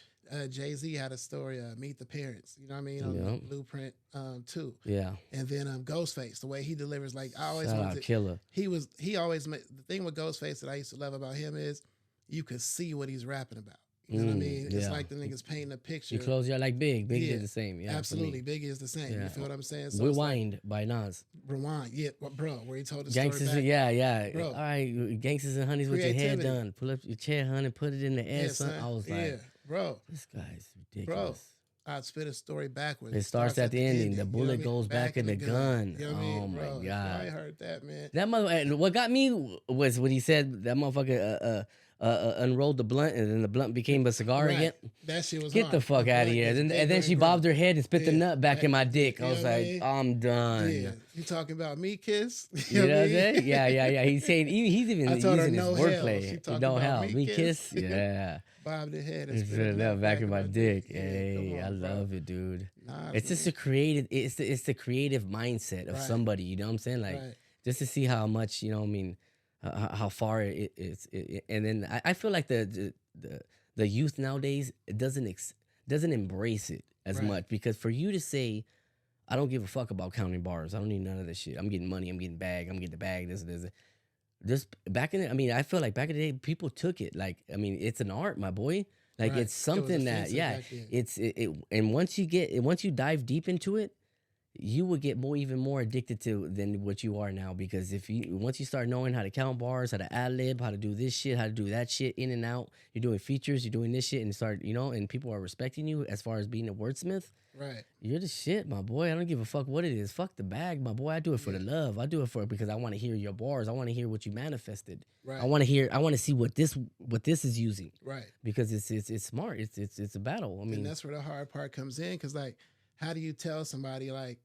Jay-Z had a story, Meet the Parents. You know what I mean? On the Blueprint 2. Yeah. And then Ghostface, the way he delivers, like I always Shout wanted out to, Killer. He always made, the thing with Ghostface that I used to love about him is you could see what he's rapping about. You know what I mean? It's like the niggas painting a picture. You close your like Big. Big did the same. Yeah, absolutely. Biggie is the same. Yeah. You feel what I'm saying? So Rewind by Nas. Rewind, yeah, bro. Where he told the Gangsters, story back. yeah. Bro. All right, gangsters and honeys with your hair done. Pull up your chair, honey, put it in the air, son. I was like, bro, this guy's ridiculous. Bro, I'd spit a story backwards. It starts at the ending. The bullet goes back in the gun. You know what I mean? Oh my God. I heard that, man. That mother. What got me was when he said that motherfucker unrolled the blunt and then the blunt became a cigar again. That shit was Get hard. the fuck out of here. And then she bobbed her head and spit the nut back in my dick. I was like, I'm done. Yeah. You talking about me, kiss? You know what I'm saying? Yeah. He's saying he's even using his wordplay. She Don't about help. Me kiss? Yeah. Bobbed the head and It's spit the nut back in my dick. Yeah, Hey, on, I love it, dude. Nah, it's just a creative. It's the creative mindset of somebody. You know what I'm saying? Like just to see how much, you know what I mean, how far it's. And then I feel like the youth nowadays doesn't embrace it as much, because for you to say, I don't give a fuck about counting bars. I don't need none of this shit. I'm getting money. I'm getting bag. I'm getting the bag. This back in the, I mean, I feel like back in the day, people took it like, I mean, it's an art, my boy. Like it's something that, and once you dive deep into it, you would get even more addicted to than what you are now. Because once you start knowing how to count bars, how to ad lib, how to do this shit, how to do that shit in and out, you're doing features, you're doing this shit, and start, and people are respecting you as far as being a wordsmith. Right. You're the shit, my boy. I don't give a fuck what it is. Fuck the bag, my boy. I do it for the love. I do it because I want to hear your bars. I want to hear what you manifested. Right. I want to see what this is using. Right. Because it's smart. It's a battle. I mean, and that's where the hard part comes in, because like, how do you tell somebody like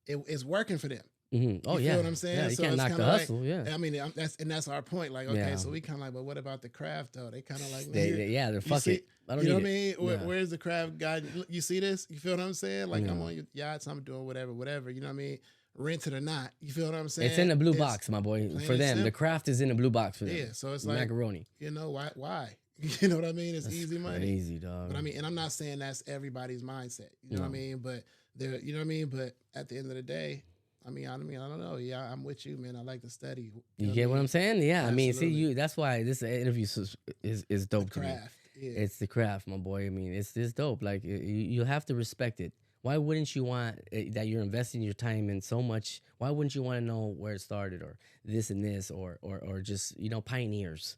it's working for them? Mm-hmm. Oh, you feel what I'm saying? Yeah, you so can't knock the hustle. Like, I mean, that's our point. Like, okay, so we kind of like, but what about the craft though? They kind of like, they're fuck it. I don't you know need what I mean? Where's the craft guy? You see this? You feel what I'm saying? Like, I'm on your yachts, I'm doing whatever. You know what I mean? rent it or not. You feel what I'm saying? It's in the blue box, my boy. For them, simple. the craft is in the blue box for them. Yeah, so it's like macaroni. You know why? You know what I mean? It's easy money. Easy, dog. But I mean, and I'm not saying that's everybody's mindset. You know what I mean? But you know what I mean? But at the end of the day, I don't know. Yeah, I'm with you, man. I like to study. You get what I'm saying? Yeah. Absolutely. I mean, see, you. That's why this interview is dope to me. Yeah. It's the craft, my boy. I mean, it's dope. Like you have to respect it. Why wouldn't you want that you're investing your time in so much? Why wouldn't you want to know where it started or this and this or just pioneers?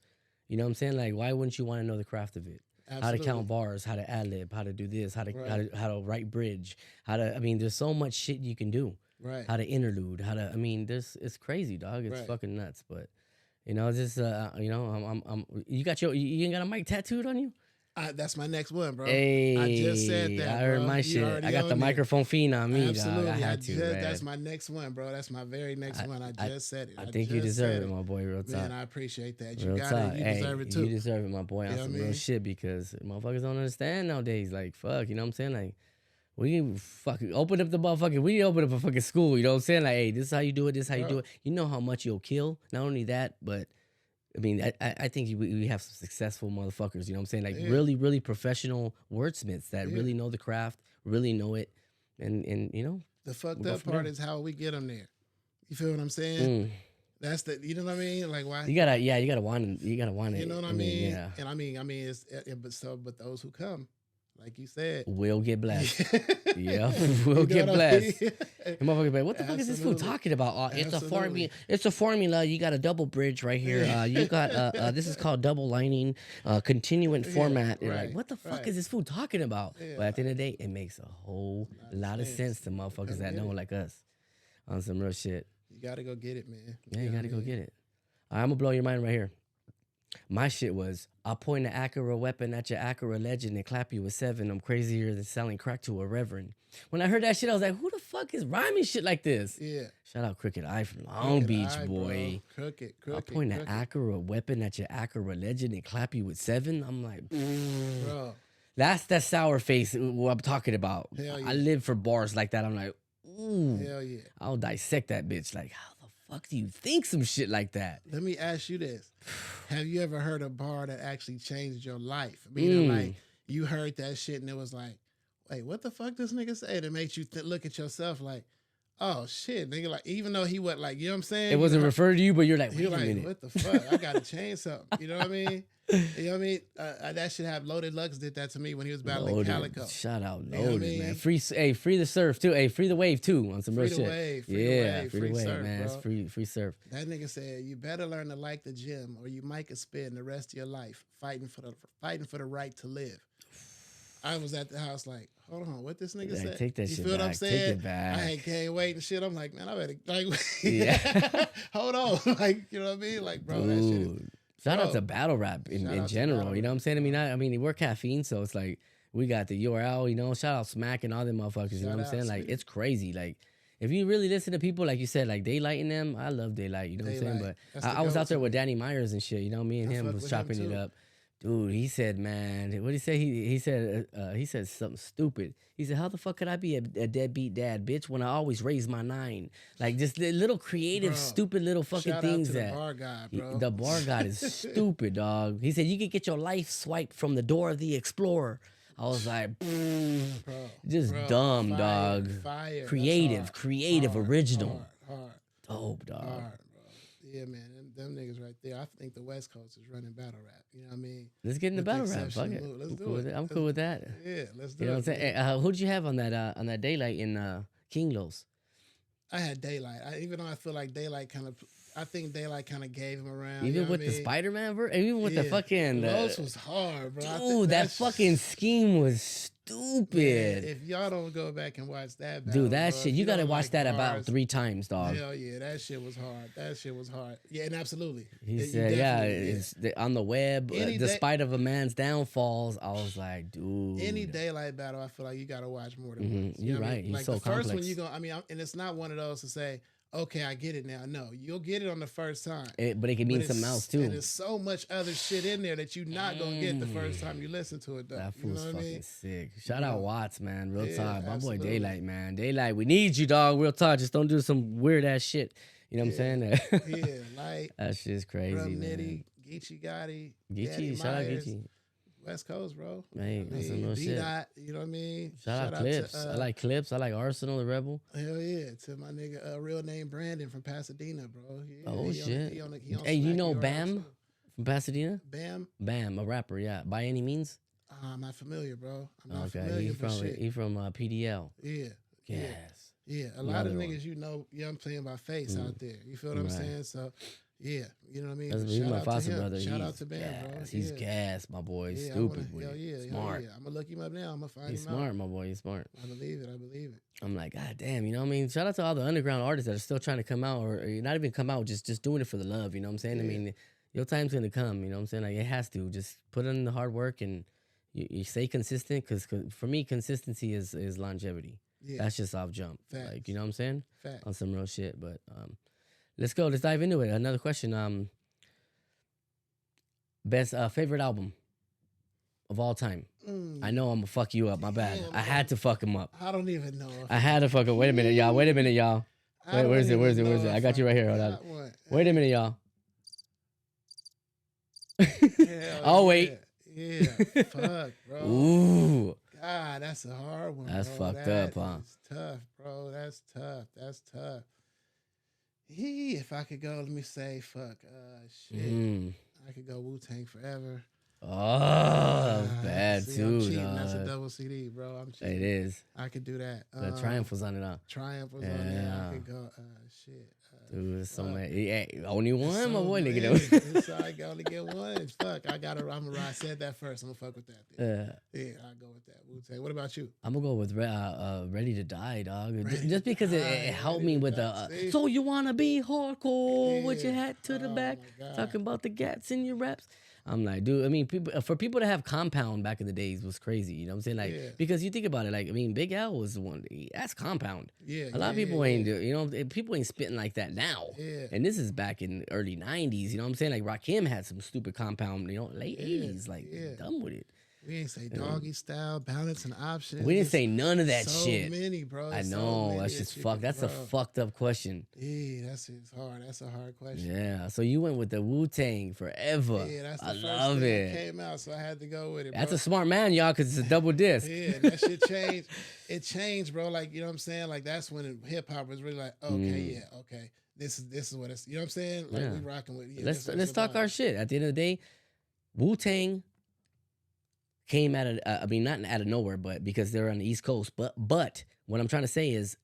You know what I'm saying? Like, why wouldn't you want to know the craft of it? Absolutely. How to count bars, how to ad lib, how to do this, how to write bridge, I mean, there's so much shit you can do. Right. How to interlude, it's crazy, dog. It's fucking nuts. But just you ain't got a mic tattooed on you? That's my next one, bro. Hey, I just said that. I heard bro. my You shit. I got the microphone fiend on me, Absolutely. dog. I had to, man. That's my next one, bro. That's my very next one. I just said it. I think you deserve it, my boy. Real talk. Man, I appreciate that. You real got talk. it. You deserve it too. You deserve it, my boy. On some real shit because motherfuckers don't understand nowadays. Like, fuck, you know what I'm saying? Like, we need fucking open up the motherfucking. We need to open up a fucking school. You know what I'm saying? Like, hey, this is how you do it. This is how you do it. You know how much you'll kill. Not only that, but I mean, I think we have some successful motherfuckers, you know what I'm saying? Like really, really professional wordsmiths that really know the craft, really know it. And the fucked up part is how we get them there. You feel what I'm saying? That's you know what I mean? Like why? You gotta want it. You know what I mean? Yeah. And I mean, but those who come, like you said, will get blessed. Yeah, will get blessed. And motherfuckers like, what the fuck is this fool talking about? It's a formula. It's a formula. You got a double bridge right here. You got this is called double lining, continuant format. You're like, what the fuck is this fool talking about? Yeah. But at the end of the day, it makes a whole lot of sense to motherfuckers that know like us on some real shit. You gotta go get it, man. Yeah, you gotta go get it. All right, I'm gonna blow your mind right here. My shit was, I'll point an Acura weapon at your Acura legend and clap you with 7. I'm crazier than selling crack to a reverend. When I heard that shit, I was like, who the fuck is rhyming shit like this? Yeah. Shout out Crooked Eye from Long Beach, boy. Bro. Crooked. I'll point an Acura weapon at your Acura legend and clap you with 7. I'm like, bro. That's that sour face what I'm talking about. Hell yeah. I live for bars like that. I'm like, ooh. Hell yeah. I'll dissect that bitch. Like, how the fuck do you think some shit like that? Let me ask you this. Have you ever heard a bar that actually changed your life? Meaning, like, you heard that shit and it was like, wait, what the fuck this nigga say? And it makes you look at yourself like, oh shit, nigga. Like, even though he was like, you know what I'm saying? It wasn't referred to you, but you're like, wait a minute. What the fuck? I gotta change something. You know what I mean? You know what I mean? That shit have Loaded Lux did that to me when he was battling Loaded. Calico. Shout out Loaded, you know what I mean? man. Free the surf too. Hey, free the wave too on some real shit. Free the wave, surf, man. bro. It's free surf. That nigga said, you better learn to like the gym or you might could spend the rest of your life fighting for the right to live. I was at the house like, hold on, what this nigga said? Take that you shit feel back. What I'm saying? Take it back. I can't wait and shit. I'm like, man, I better yeah. hold on. Like, you know what I mean? Like, bro, that shit is, shout out to battle rap in general. You know what I'm saying? I mean, we're caffeine, so it's like we got the URL, you know, shout out Smack and all them motherfuckers, you know what I'm saying? Like, it's crazy. Like, if you really listen to people, like you said, like Daylight and them, I love Daylight, you know what I'm saying? But I was out there with Danny Myers and shit, you know, me and him was chopping it up. Dude, he said, man, what did he say? He said something stupid. He said, how the fuck could I be a deadbeat dad, bitch, when I always raise my 9? Like, just the little creative, stupid little fucking things out to the bar god, bro. The bar god is stupid, dog. He said, you could get your life swiped from the door of the Explorer. I was like, dumb, dog. Fire. Creative, original. Hard. Dope, dog. Hard, bro. Yeah, man. Them niggas right there. I think the West Coast is running battle rap. You know what I mean? Let's get into battle rap. Fuck it. Let's do it. I'm cool with that. Yeah, let's do it. You know what I'm saying? Hey, who'd you have on that Daylight in Kinglos? I had Daylight. Even though I feel like Daylight I think Daylight kind of gave him around. Even with the Spider-Man version? Even with the fucking... Those was hard, bro. Dude, that fucking scheme was stupid. Man, if y'all don't go back and watch that battle, dude, that shit, you gotta watch that bars, about 3 times, dog. Hell yeah, that shit was hard. Yeah, and absolutely. He said, it's on the web, despite of a man's downfalls. I was like, dude. Any Daylight battle, I feel like you gotta watch more than once. You're right. I mean? He's like so the complex. first one, and it's not one of those to say, okay, I get it now. No, you'll get it on the first time. But it can mean something else too. And there's so much other shit in there that you're not gonna get the first time you listen to it though. That You know fool's what I fucking mean? sick. Shout out Watts, man. Real Yeah, talk. My boy absolutely. Daylight, man. Daylight, we need you, dog. Real talk. Just don't do some weird ass shit. You know what I'm saying? Yeah, like That shit's crazy, Rum man. Nitty, Geechee Gotti, Geechee, Daddy shout out Myers, Geechee. West Coast, bro. Hey, that's some real shit. D-Dot, you know what I mean? Shout out Clips. I like Clips. I like Arsenal, the Rebel. Hell yeah, to my nigga, real name Brandon from Pasadena, bro. Yeah, Oh, shit. he on Hey, you Smack know Your Bam Ass. from Pasadena? Bam? Bam, a rapper, yeah. By any means? I'm not familiar, bro. I'm not Okay, familiar with shit. he from PDL. Yeah. Yes. Yeah, a lot of Another niggas, you know, I'm playing by face out there. You feel what I'm Right. saying? So, yeah, you know what I mean? That's But he's shout my out to foster him. brother. Shout He's out to Bam, bro. gas. He's Yeah. gas, my boy. He's Yeah, stupid hell with it. yeah, Smart. Hell yeah. I'm gonna look him up now. I'm gonna find He's him out. smart, my boy. He's smart. I believe it. I believe it. I'm like, God damn, you know what I mean? Shout out to all the underground artists that are still trying to come out or not even come out, just doing it for the love, you know what I'm saying? I Yeah. mean, your time's gonna come, you know what I'm saying? Like, it has to. Just put in the hard work and you stay consistent because for me, consistency is longevity. Yeah. That's just off jump. Facts. Like, you know what I'm saying? Fact. On some real shit. But let's go. Let's dive into it. Another question. Best favorite album of all time. I know I'm gonna fuck you up. My bad. Damn, I had to fuck him up. I don't even know. I had to fuck him. Wait a minute, y'all. Wait a minute, y'all. Wait, where's it? Where's it? Where's it? I got you right here. Hold on. Wait a minute, y'all. I'll wait. Yeah. Fuck, bro. Ooh. God, that's a hard one. That's bro. fucked up, huh? That's tough, bro. That's tough. That's tough. If I could go, let me say, fuck. Shit. I could go Wu-Tang Forever. Oh, bad See, too, I'm cheating. That's a dog. double CD, bro. I'm cheating. It is. I could do that. The Triumph was on it, huh? Triumph was on there. Yeah. I could go. Shit. Dude, there's so many. Yeah, only one, my So boy, many. nigga. It's like I only get one. Fuck. I'm I said that first. I'm gonna fuck with that. Then. Yeah, I'll go with that. Wu-Tang. What about you? I'm gonna go with Ready to Die, dog. Just because it helped me with the. See? So you wanna be hardcore with your Yeah. hat to the Oh, back, my God. talking about the gats in your raps. I'm like, dude. I mean, for people to have Compound back in the days was crazy. You know what I'm saying? Like, Yeah. because you think about it, like, I mean, Big L was the one. That's Compound. Yeah. A lot of people ain't, you know, people ain't spitting like that now. Yeah. And this is back in the early 90s, you know what I'm saying? Like Rakim had some stupid Compound, you know, late 80s, like dumb with it. We ain't say doggy style, balance and options. We didn't It's say none of that so shit. many, bro. I It's so know, many that's that just you fuck. can- That's a bro. fucked up question. Yeah, it's hard. That's a hard question. Yeah, so you went with the Wu-Tang Forever. Yeah, that's the I first love thing it. that came out, so I had to go with it. That's bro. a smart man, y'all, because it's a double disc. Yeah, that shit changed. It changed, bro. Like, you know what I'm saying? Like, that's when hip hop was really like, okay, yeah, okay. This is what it's, you know what I'm saying? Like, Yeah. we rocking with, yeah, Let's this is what it's talk about. our shit. At the end of the day, Wu-Tang came out of I mean, not out of nowhere, but because they're on the East Coast. But what I'm trying to say is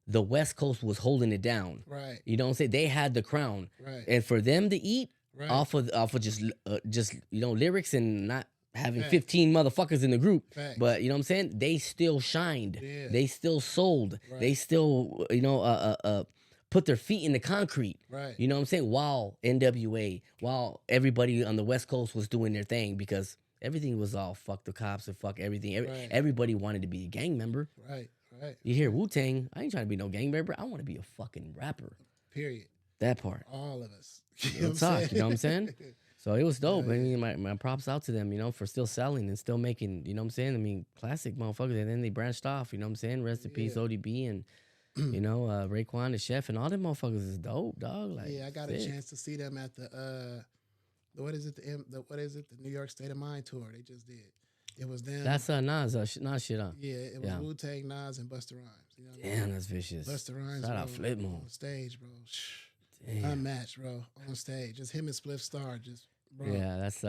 the West Coast was holding it down. Right, You know what I'm saying? They had the crown. right, And for them to eat right. off of just you know, lyrics and not having Facts. 15 motherfuckers in the group. Facts. But you know what I'm saying? They still shined. Yeah. They still sold. Right. They still, you know, put their feet in the concrete. Right. You know what I'm saying? While NWA, while everybody on the West Coast was doing their thing because everything was all fuck the cops and fuck everything. Right. Everybody wanted to be a gang member. Right, right. You hear Wu-Tang, I ain't trying to be no gang member. I want to be a fucking rapper. Period. That part. All of us. Real talk, you know what I'm saying? So it was dope. Yeah, I mean, my props out to them, you know, for still selling and still making, you know what I'm saying? I mean, classic motherfuckers. And then they branched off, you know what I'm saying? Rest in peace, ODB and, you know, Raekwon, the chef, and all them motherfuckers is dope, dog. Like, Yeah, I got sick. a chance to see them at the what is it? The New York State of Mind tour they just did. It was them. That's Nas shit, huh? yeah, it was yeah. Wu-Tang, Nas, and Busta Rhymes. You know what I mean? Damn, that's vicious. Busta Rhymes Shout out bro, Flip Mode. on stage, bro. Damn. Unmatched, bro. On stage, just him and Spliff Star, just bro. Yeah, that's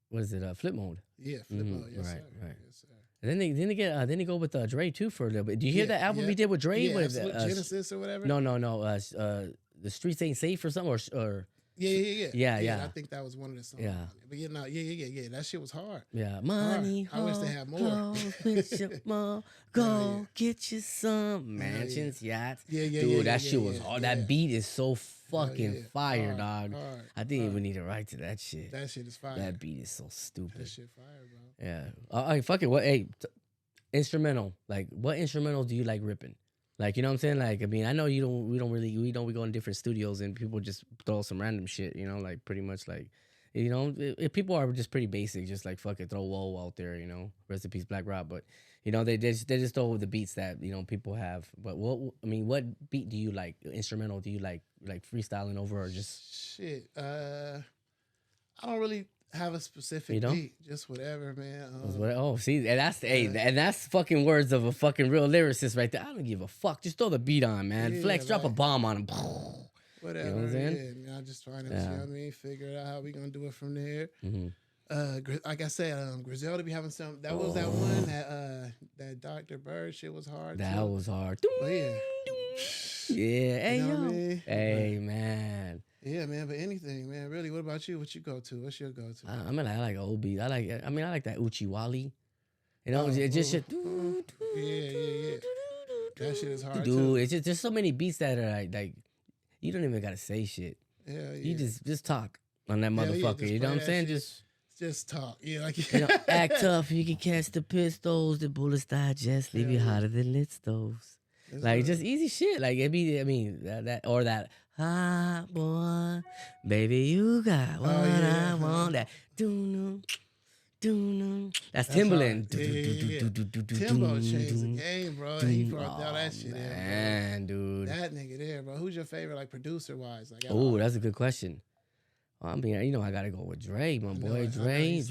what is it? Flip Mode. Yeah, Flip Mode. Yes, right, sir. right. Yes, sir. And then they go with Dre too for a little bit. Do you hear Yeah, that album yeah. he did with Dre? Yeah, What is it? Absolute Genesis or whatever. No. The streets ain't safe or something or Yeah. Yeah. I think that was one of the songs. Yeah. on it. But yeah. That shit was hard. yeah. Money. I wish they had more. Go get you some mansions, yachts. Yeah, Dude, that shit was yeah, hard. yeah. That beat is so fucking yeah. fire, Hard, dog. hard, I think hard. we need to write to that shit. That shit is fire. That beat is so stupid. That shit fire, bro. Yeah. All right, fuck it. What? Hey, instrumental. Like, what instrumental do you like ripping? Like, you know what I'm saying? Like, I mean, I know we go in different studios and people just throw some random shit, you know, like pretty much like, you know, if people are just pretty basic, just like fucking throw whoa out there, you know, rest in peace, Black Rob. But, you know, they just throw the beats that, you know, people have. But what beat do you like? Instrumental do you like freestyling over or just? Shit. I don't really have a specific beat, just whatever, man. See, and that's fucking words of a fucking real lyricist right there. I don't give a fuck. Just throw the beat on, man. Flex, drop a bomb on him. Whatever. You know what I'm saying? Yeah, man, I'm just trying to, you know what I mean, figure out how we gonna do it from there. Like I said, Griselda be having some. That was that one that Dr. Bird shit was hard. That was hard. But yeah. Yeah. Hey, You know yo. what I mean? Hey, man. Yeah, man, but anything, man. Really, what about you? What you go to? What's your go-to? I mean, I like old beats. I like that Uchi Wally. You know, it just shit. Yeah. That shit is hard Dude, too. it's just so many beats that are like you don't even gotta say shit. Yeah. You just talk on that motherfucker. just You know what I'm play saying? that shit. Just talk. Yeah, like You know, act tough. You can catch the pistols. The bullets digest. Leave you hotter than lit stoves. Like just easy shit. Like it be. I mean that hot boy, baby, you got what I want. That do that's Timbaland. Timbo changed the game, bro. He brought all that shit in, man, dude. That nigga there, bro. Who's your favorite, like producer wise? Like, Oh, that's a good question. I mean, you know, I gotta go with Dre, my boy. Dre's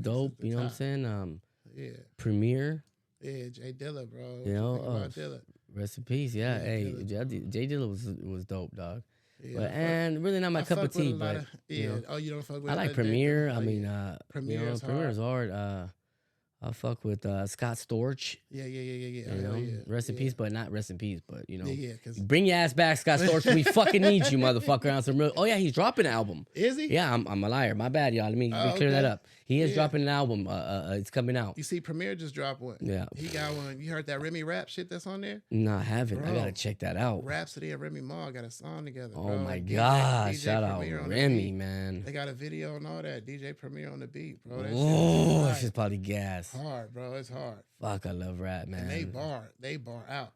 dope. You know what I'm saying? Yeah. Premier. Yeah, Jay Dilla, bro. You know, Dilla? Rest in peace. Yeah, hey, Jay Dilla was dope, dog. Yeah, but and really not my cup of tea, but you know, oh, you don't fuck with. I like Premier. I mean, Premier is hard. I fuck with Scott Storch. Yeah. You know, rest in peace, but not rest in peace. But you know, bring your ass back, Scott Storch. We fucking need you, motherfucker. On some real. Oh yeah, he's dropping an album. Is he? Yeah, I'm a liar. My bad, y'all. Let me clear that up. He is dropping an album. It's coming out. You see, Premier just dropped one. Yeah, he got one. You heard that Remy rap shit that's on there? No, I haven't. Bro, I gotta check that out. Rhapsody and Remy Ma got a song together. Oh bro. my god! DJ Shout out Remy, man. They got a video and all that. DJ Premier on the beat, bro. That oh, shit's probably gas. Hard, bro. It's hard. Fuck, I love rap, man. And they bar out.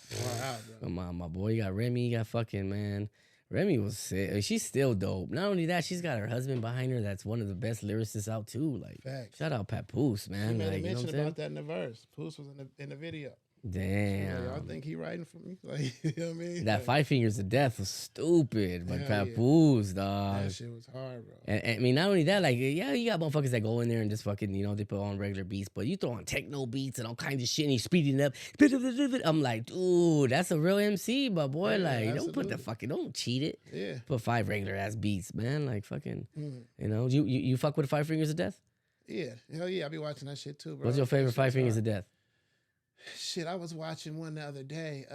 Bar out, bro. Come on, my boy. You got Remy. You got fucking, man. Remy was sick. She's still dope. Not only that, she's got her husband behind her. That's one of the best lyricists out too. Like, facts. Shout out Papoose, man. He made like, a mention about that in the verse. Poose was in the video. Damn. Y'all think he writing for me? Like, you know what I mean? That 5 Fingers of Death was stupid, but Papoose, dog. That shit was hard, bro. And I mean, not only that, like, yeah, you got motherfuckers that go in there and just fucking, you know, they put on regular beats, but you throw on techno beats and all kinds of shit and he's speeding it up. I'm like, dude, that's a real MC, but boy, like, absolutely. Don't cheat it. Yeah. Put 5 regular ass beats, man. Like, fucking, you know, you fuck with 5 Fingers of Death? Yeah. Hell yeah, I be watching that shit too, bro. What's your favorite 5 Fingers of Death? Shit, I was watching one the other day.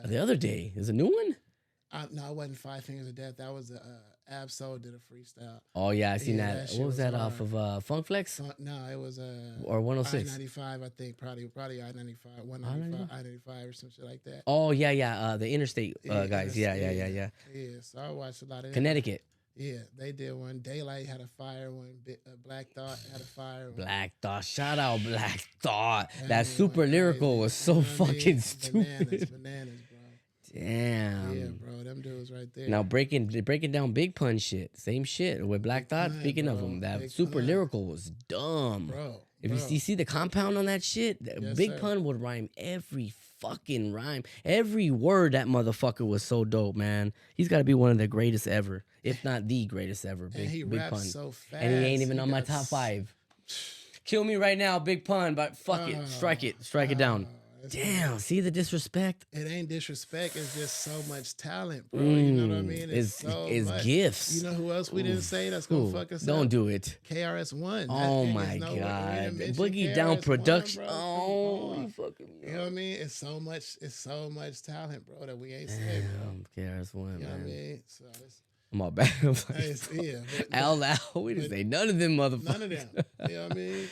The other day? Is a new one? No, it wasn't 5 Fingers of Death. That was Absol did a freestyle. Oh yeah, I seen that. What was that hard. Off of Funk Flex? No, it was or 106. I-95, I think. Probably I-95, 195, I-95 or some shit like that. Oh yeah. The interstate guys. Yeah. Yeah, so I watched a lot of that. Connecticut. Yeah, they did one. Daylight had a fire one. Black Thought had a fire one. Black Thought. Shout out Black Thought. That super lyrical was so fucking stupid. Bananas, bro. Damn. Yeah, bro. Them dudes right there. Now breaking down Big Pun shit. Same shit with Black Thought. Speaking of them, that super lyrical was dumb. Bro. If you see the compound on that shit, Big Pun would rhyme every fucking rhyme. Every word that motherfucker was so dope, man. He's got to be one of the greatest ever, if not the greatest ever. Big Pun. So fast. And he ain't even on my top 5. Kill me right now, Big Pun, but fuck it. Strike it down. Damn, see the disrespect? It ain't disrespect. It's just so much talent, bro. You know what I mean? It's gifts. You know who else we didn't say that's going to fuck us up? Don't do it. KRS-One. Oh, my God. Boogie Down Production. You know what I mean? It's so much talent, bro, that we ain't saying, bro. KRS-One, you know man. what I mean? So I'm all bad. We didn't say none of them motherfuckers. None of them. You know what I mean?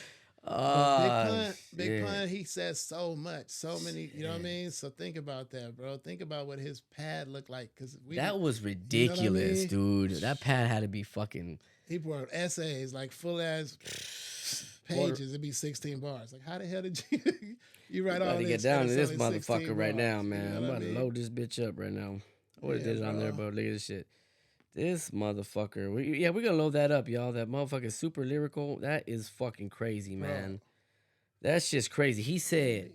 Big Pun, he says so much, so many, you know what I mean? So think about that, bro. Think about what his pad looked like. That was ridiculous, dude. That pad had to be fucking... He brought essays, like full ass pages, it'd be 16 bars. Like, how the hell did you write all about to this? get down and to it's this only 16 motherfucker right now, bars, you man. know I'm what about I to mean? load this bitch up right now. I would have Yeah, did it on there, bro. bro. Look at this shit. This motherfucker. We're going to load that up, y'all. That motherfucker super lyrical. That is fucking crazy, man. That's just crazy. He said,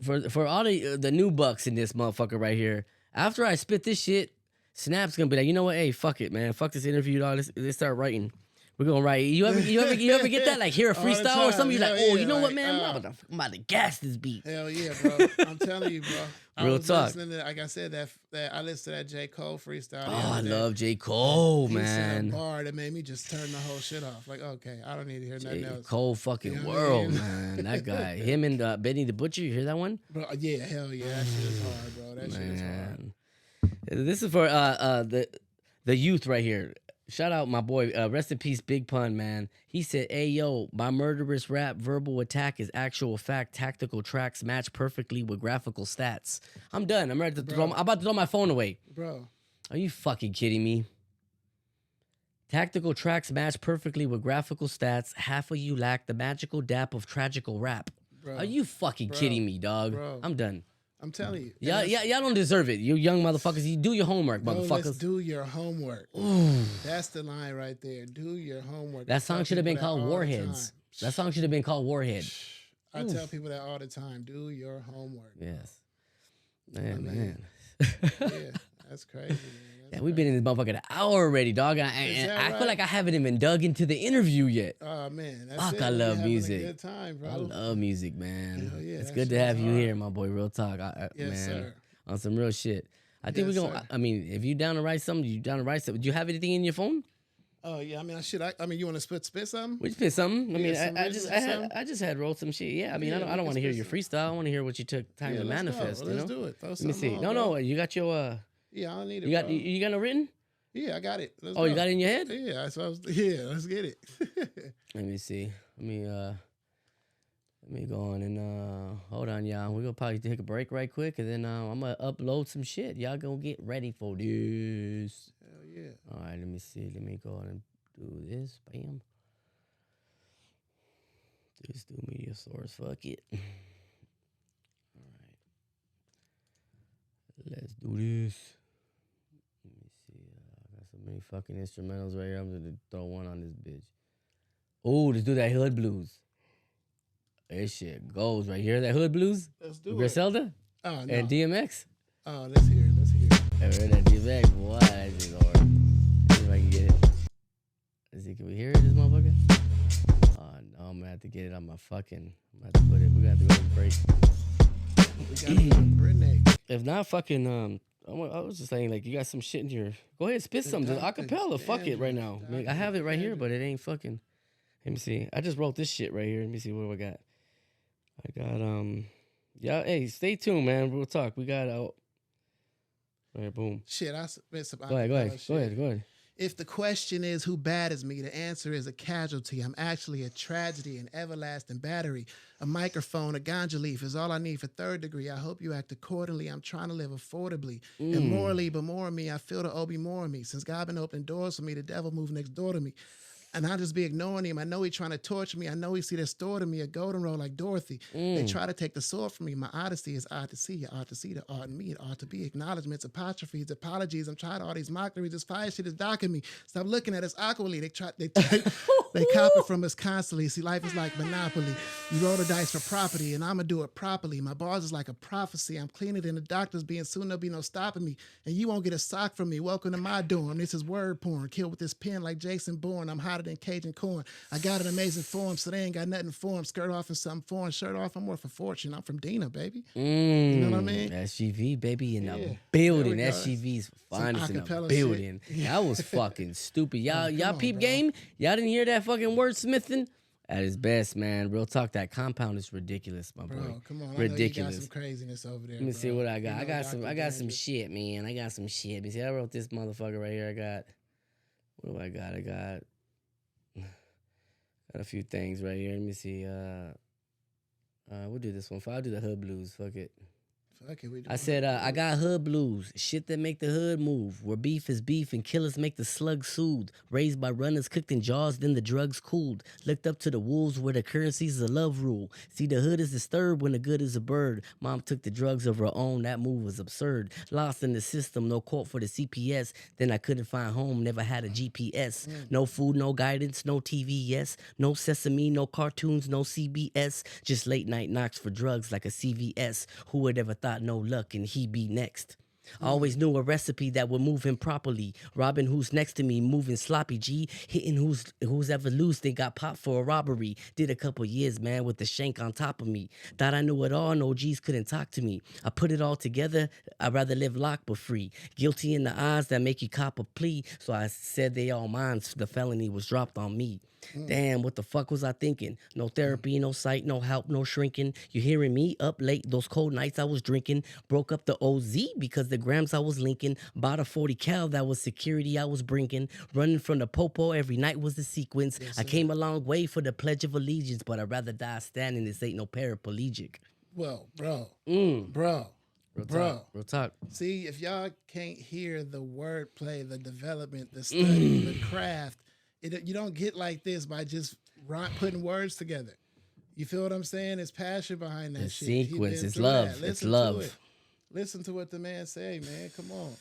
for all the new bucks in this motherfucker right here, after I spit this shit, Snap's gonna be like, you know what? Hey, fuck it, man. Fuck this interview, dog. Let's start writing. We're gonna write. You ever get that? Like hear a All the freestyle or time. something? You're like, Hell oh, yeah, you know what, like, man? I'm about to gas this beat. Hell yeah, bro. I'm telling you, bro. I Real was talk. listening to, like I said, that I listened to that J. Cole freestyle. the Oh, I other day. love J. Cole, He said a man. bar that made me just turn the whole shit off. Like, okay, I don't need to hear nothing J. else. Cole fucking You know what I world, mean? man. That guy. Him and Benny the Butcher. You hear that one? Bro, yeah, hell yeah. That shit is hard, bro. That shit is hard. Man. This is for the youth right here. Shout out my boy, rest in peace, Big Pun, man. He said, hey, yo, my murderous rap verbal attack is actual fact. Tactical tracks match perfectly with graphical stats. I'm done. I'm ready to I'm about to throw my phone away. Bro. Are you fucking kidding me? Tactical tracks match perfectly with graphical stats. Half of you lack the magical dap of tragical rap. Bro. Are you fucking kidding me, dog? Bro. I'm done. I'm telling you. Y'all don't deserve it. You young motherfuckers. You do your homework, Bro, motherfuckers. let's do your homework. That's the line right there. Do your homework. That song should have been called all the Warheads. time. That song should have been called Warhead. I tell people that all the time. Do your homework. Yes. Man. Yeah, that's crazy, man. Yeah, we've been in this motherfucker an hour already, dog. And that I feel right? like I haven't even dug into the interview yet. Oh man, that's Fuck, it. I We love having music. A good time, bro. I love music, man. Hell yeah, it's that good to shit have is you hard. here, my boy. Real talk. Yes, man, sir. on some real shit. I think Yes, we're gonna. sir. I mean, if you down to write something, you down to write something. Do you have anything in your phone? Oh yeah, I mean, I mean, you want to spit something? We just spit something. I mean, some I just had wrote some shit. Yeah, I mean, Yeah, I we don't can want to hear spit your some. freestyle. I want to hear what you took time Yeah, to let's go. manifest. Let's you know? do it. Throw Let me see. something No, on, bro. you got your. Yeah, I don't need it. You got bro. you got it written? Yeah, I got it. Let's Oh, go. you got it in your head? Yeah, yeah, let's get it. Let me see. Let me go on and hold on, y'all. We're gonna probably take a break right quick, and then I'm gonna upload some shit. Y'all gonna get ready for this. Hell yeah. All right, let me see. Let me go on and do this. Bam. Just do media source. Fuck it. All right. Let's do this. Let me see. I got so many fucking instrumentals right here. I'm gonna throw one on this bitch. Oh, let's do that hood blues. This shit goes right here. That hood blues. Let's do it. Griselda Oh no. and DMX. Oh, let's hear it. Let's hear it. Ever heard that DMX? Boy, that shit hard. Let's see if I can get it. Let's see, can we hear it, this motherfucker? Oh no, I'm gonna have to get it on my fucking. I'm gonna have to put it. We're gonna have to go to break. We got to go to Brittany. If not, fucking I was just saying, like, you got some shit in your. Go ahead, spit something. Acapella, fuck it right now. I have it right here, but it ain't fucking. Let me see. I just wrote this shit right here. Let me see what do I got. I got yeah. Hey, stay tuned, man. Real talk. We got out. All right, boom. Shit, I spit some. Go ahead. Shit. If the question is who bad is me, the answer is a casualty. I'm actually a tragedy, an everlasting battery. A microphone, a ganja leaf is all I need for third degree. I hope you act accordingly. I'm trying to live affordably and morally, but more of me, I feel the Obi more of me. Since God been opening doors for me, the devil moved next door to me. And I just be ignoring him. I know he trying to torture me. I know he see that store to me, a golden roll like Dorothy. They try to take the sword from me. My odyssey is odd to see. You ought to see the art in me. It ought to be acknowledgments, apostrophes, apologies. I'm tired of all these mockeries. This fire shit is docking me. Stop looking at us awkwardly. They copy from us constantly. See, life is like Monopoly. You roll the dice for property, and I'm going to do it properly. My bars is like a prophecy. I'm cleaner than the doctors being. Soon there'll be no stopping me. And you won't get a sock from me. Welcome to my dorm. This is word porn. Killed with this pen like Jason Bourne. I'm hotter than Cajun corn. I got an amazing form, so they ain't got nothing for them. Skirt off and something foreign. Shirt off, I'm worth a fortune. I'm from Dina, baby. You know what I mean? SGV, baby, in the Yeah. building. There we go. SGV's finest in the acapella building. shit. That was fucking stupid. Y'all on, peep bro. game? Y'all didn't hear that fucking wordsmithing? At his best, man. Real talk, that compound is ridiculous, my boy. Bro, come on. Ridiculous. I know you got some craziness over there. Let me see what I got. You know, I got Dr. some Dandruff. shit, man. I got some shit. Let me see, I wrote this motherfucker right here. I got what do I got? I got a few things right here. Let me see. We'll do this one. I'll do the hood blues. Fuck it. Fuck it, we I said, I got hood blues, shit that make the hood move. Where beef is beef and killers make the slug soothe. Raised by runners, cooked in jars, then the drugs cooled. Looked up to the wolves where the currency's a love rule. See, the hood is disturbed when the good is a bird. Mom took the drugs of her own, that move was absurd. Lost in the system, no court for the CPS. Then I couldn't find home, never had a GPS. No food, no guidance, no TV, yes. No Sesame, no cartoons, no CBS. Just late night knocks for drugs like a CVS. Who would ever thought no luck and he be next? I always knew a recipe that would move him properly. Robbing who's next to me, moving sloppy G. Hitting who's ever loose, they got popped for a robbery. Did a couple years, man, with the shank on top of me. Thought I knew it all, and OGs couldn't talk to me. I put it all together, I'd rather live locked but free. Guilty in the eyes that make you cop a plea. So I said they all mine, so the felony was dropped on me. Damn, what the fuck was I thinking? No therapy, no sight, no help, no shrinking. You hearing me? Up late, those cold nights I was drinking. Broke up the OZ because the grams I was linking. Bought a 40 cal, that was security I was brinking. Running from the popo, every night was the sequence. I came a long way for the Pledge of Allegiance, but I'd rather die standing. This ain't no paraplegic. Well, bro. Real talk. See, if y'all can't hear the wordplay, the development, the study, the craft, you don't get like this by just putting words together. You feel what I'm saying? It's passion behind that shit. Sequence, it's love. It's love. Listen to what the man say, man. Come on.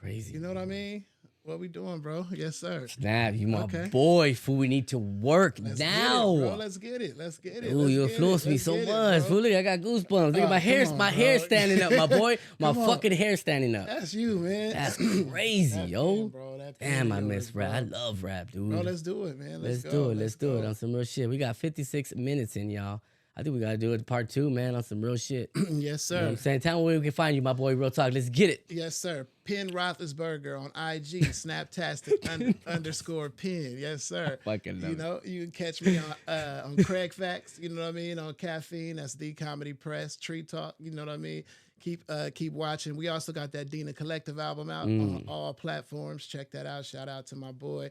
Crazy. You know what I mean? What we doing, bro? Yes, sir. Snap, you my boy, fool. We need to work now. Let's get it. Ooh, you influence me so much. Fool, look, I got goosebumps. Look at my hair. My hair standing up, my boy. My fucking hair standing up. That's you, man. That's crazy, yo. Bro, damn, I miss rap. I love rap, dude. Bro, let's do it, man. Let's do it on some real shit. We got 56 minutes in, y'all. I think we got to do it part 2, man, on some real shit. Yes, sir. You know what I'm saying? Tell me where we can find you, my boy. Real talk. Let's get it. Yes, sir. Penn Roethlisberger on IG, Snaptastic _ Penn. Yes, sir. Fucking love you know, you can catch me on Craig Facts, you know what I mean? On Caffeine, that's The Comedy Press, Tree Talk, you know what I mean? Keep watching. We also got that Dina Collective album out on all platforms. Check that out. Shout out to my boy.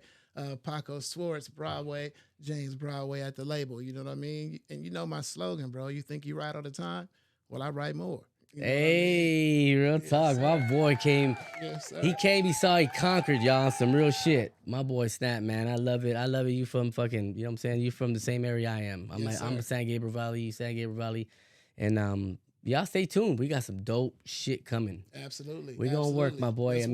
Paco Swartz, Broadway, James Broadway at the label. You know what I mean? And you know my slogan, bro. You think you write all the time? Well, I write more. You know hey, real talk. Sir. My boy came. Yes, sir. He came, he saw, he conquered, y'all. Some real shit. My boy Snap, man. I love it. I love it. You from fucking, you know what I'm saying? You from the same area I am. I'm San Gabriel Valley. And y'all stay tuned. We got some dope shit coming. Absolutely. We're going to work, my boy. I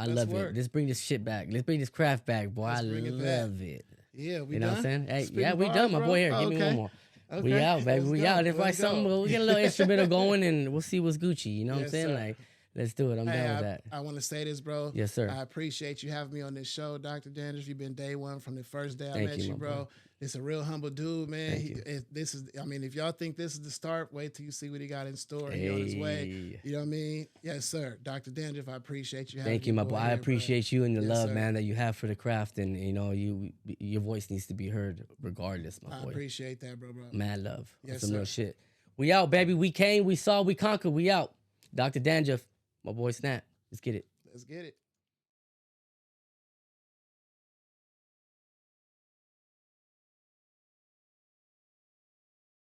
love work. it. Let's bring this shit back. Let's bring this craft back, boy. I love it. Yeah, we You know done? what I'm saying? Hey, Spin yeah, we bars, done, my bro? boy. Here, Oh, give me okay. one more. Okay. We out, baby. Let's We go. out. Let's write Let's go. something. We'll get a little instrumental going and we'll see what's Gucci. You know what I'm Yes, saying? sir. Like, let's do it. I'm down with that. I want to say this, bro. Yes, sir. I appreciate you having me on this show, Dr. Dandruff. You've been day one from the first day I Thank met you, you, my bro. boy. It's a real humble dude, man. Thank If y'all think this is the start, wait till you see what he got in store. He on his way. You know what I mean? Yes, sir. Dr. Dandruff, I appreciate you having Thank you, me my boy. I here, appreciate you and the Yes, love, sir. man, that you have for the craft. And, you know, your voice needs to be heard regardless, my I boy. appreciate that, bro. Mad love. Yes, Some real sir. shit. We out, baby. We came, we saw, we conquered. We out. Dr. Dandruff, my boy Snap. Let's get it. Let's get it.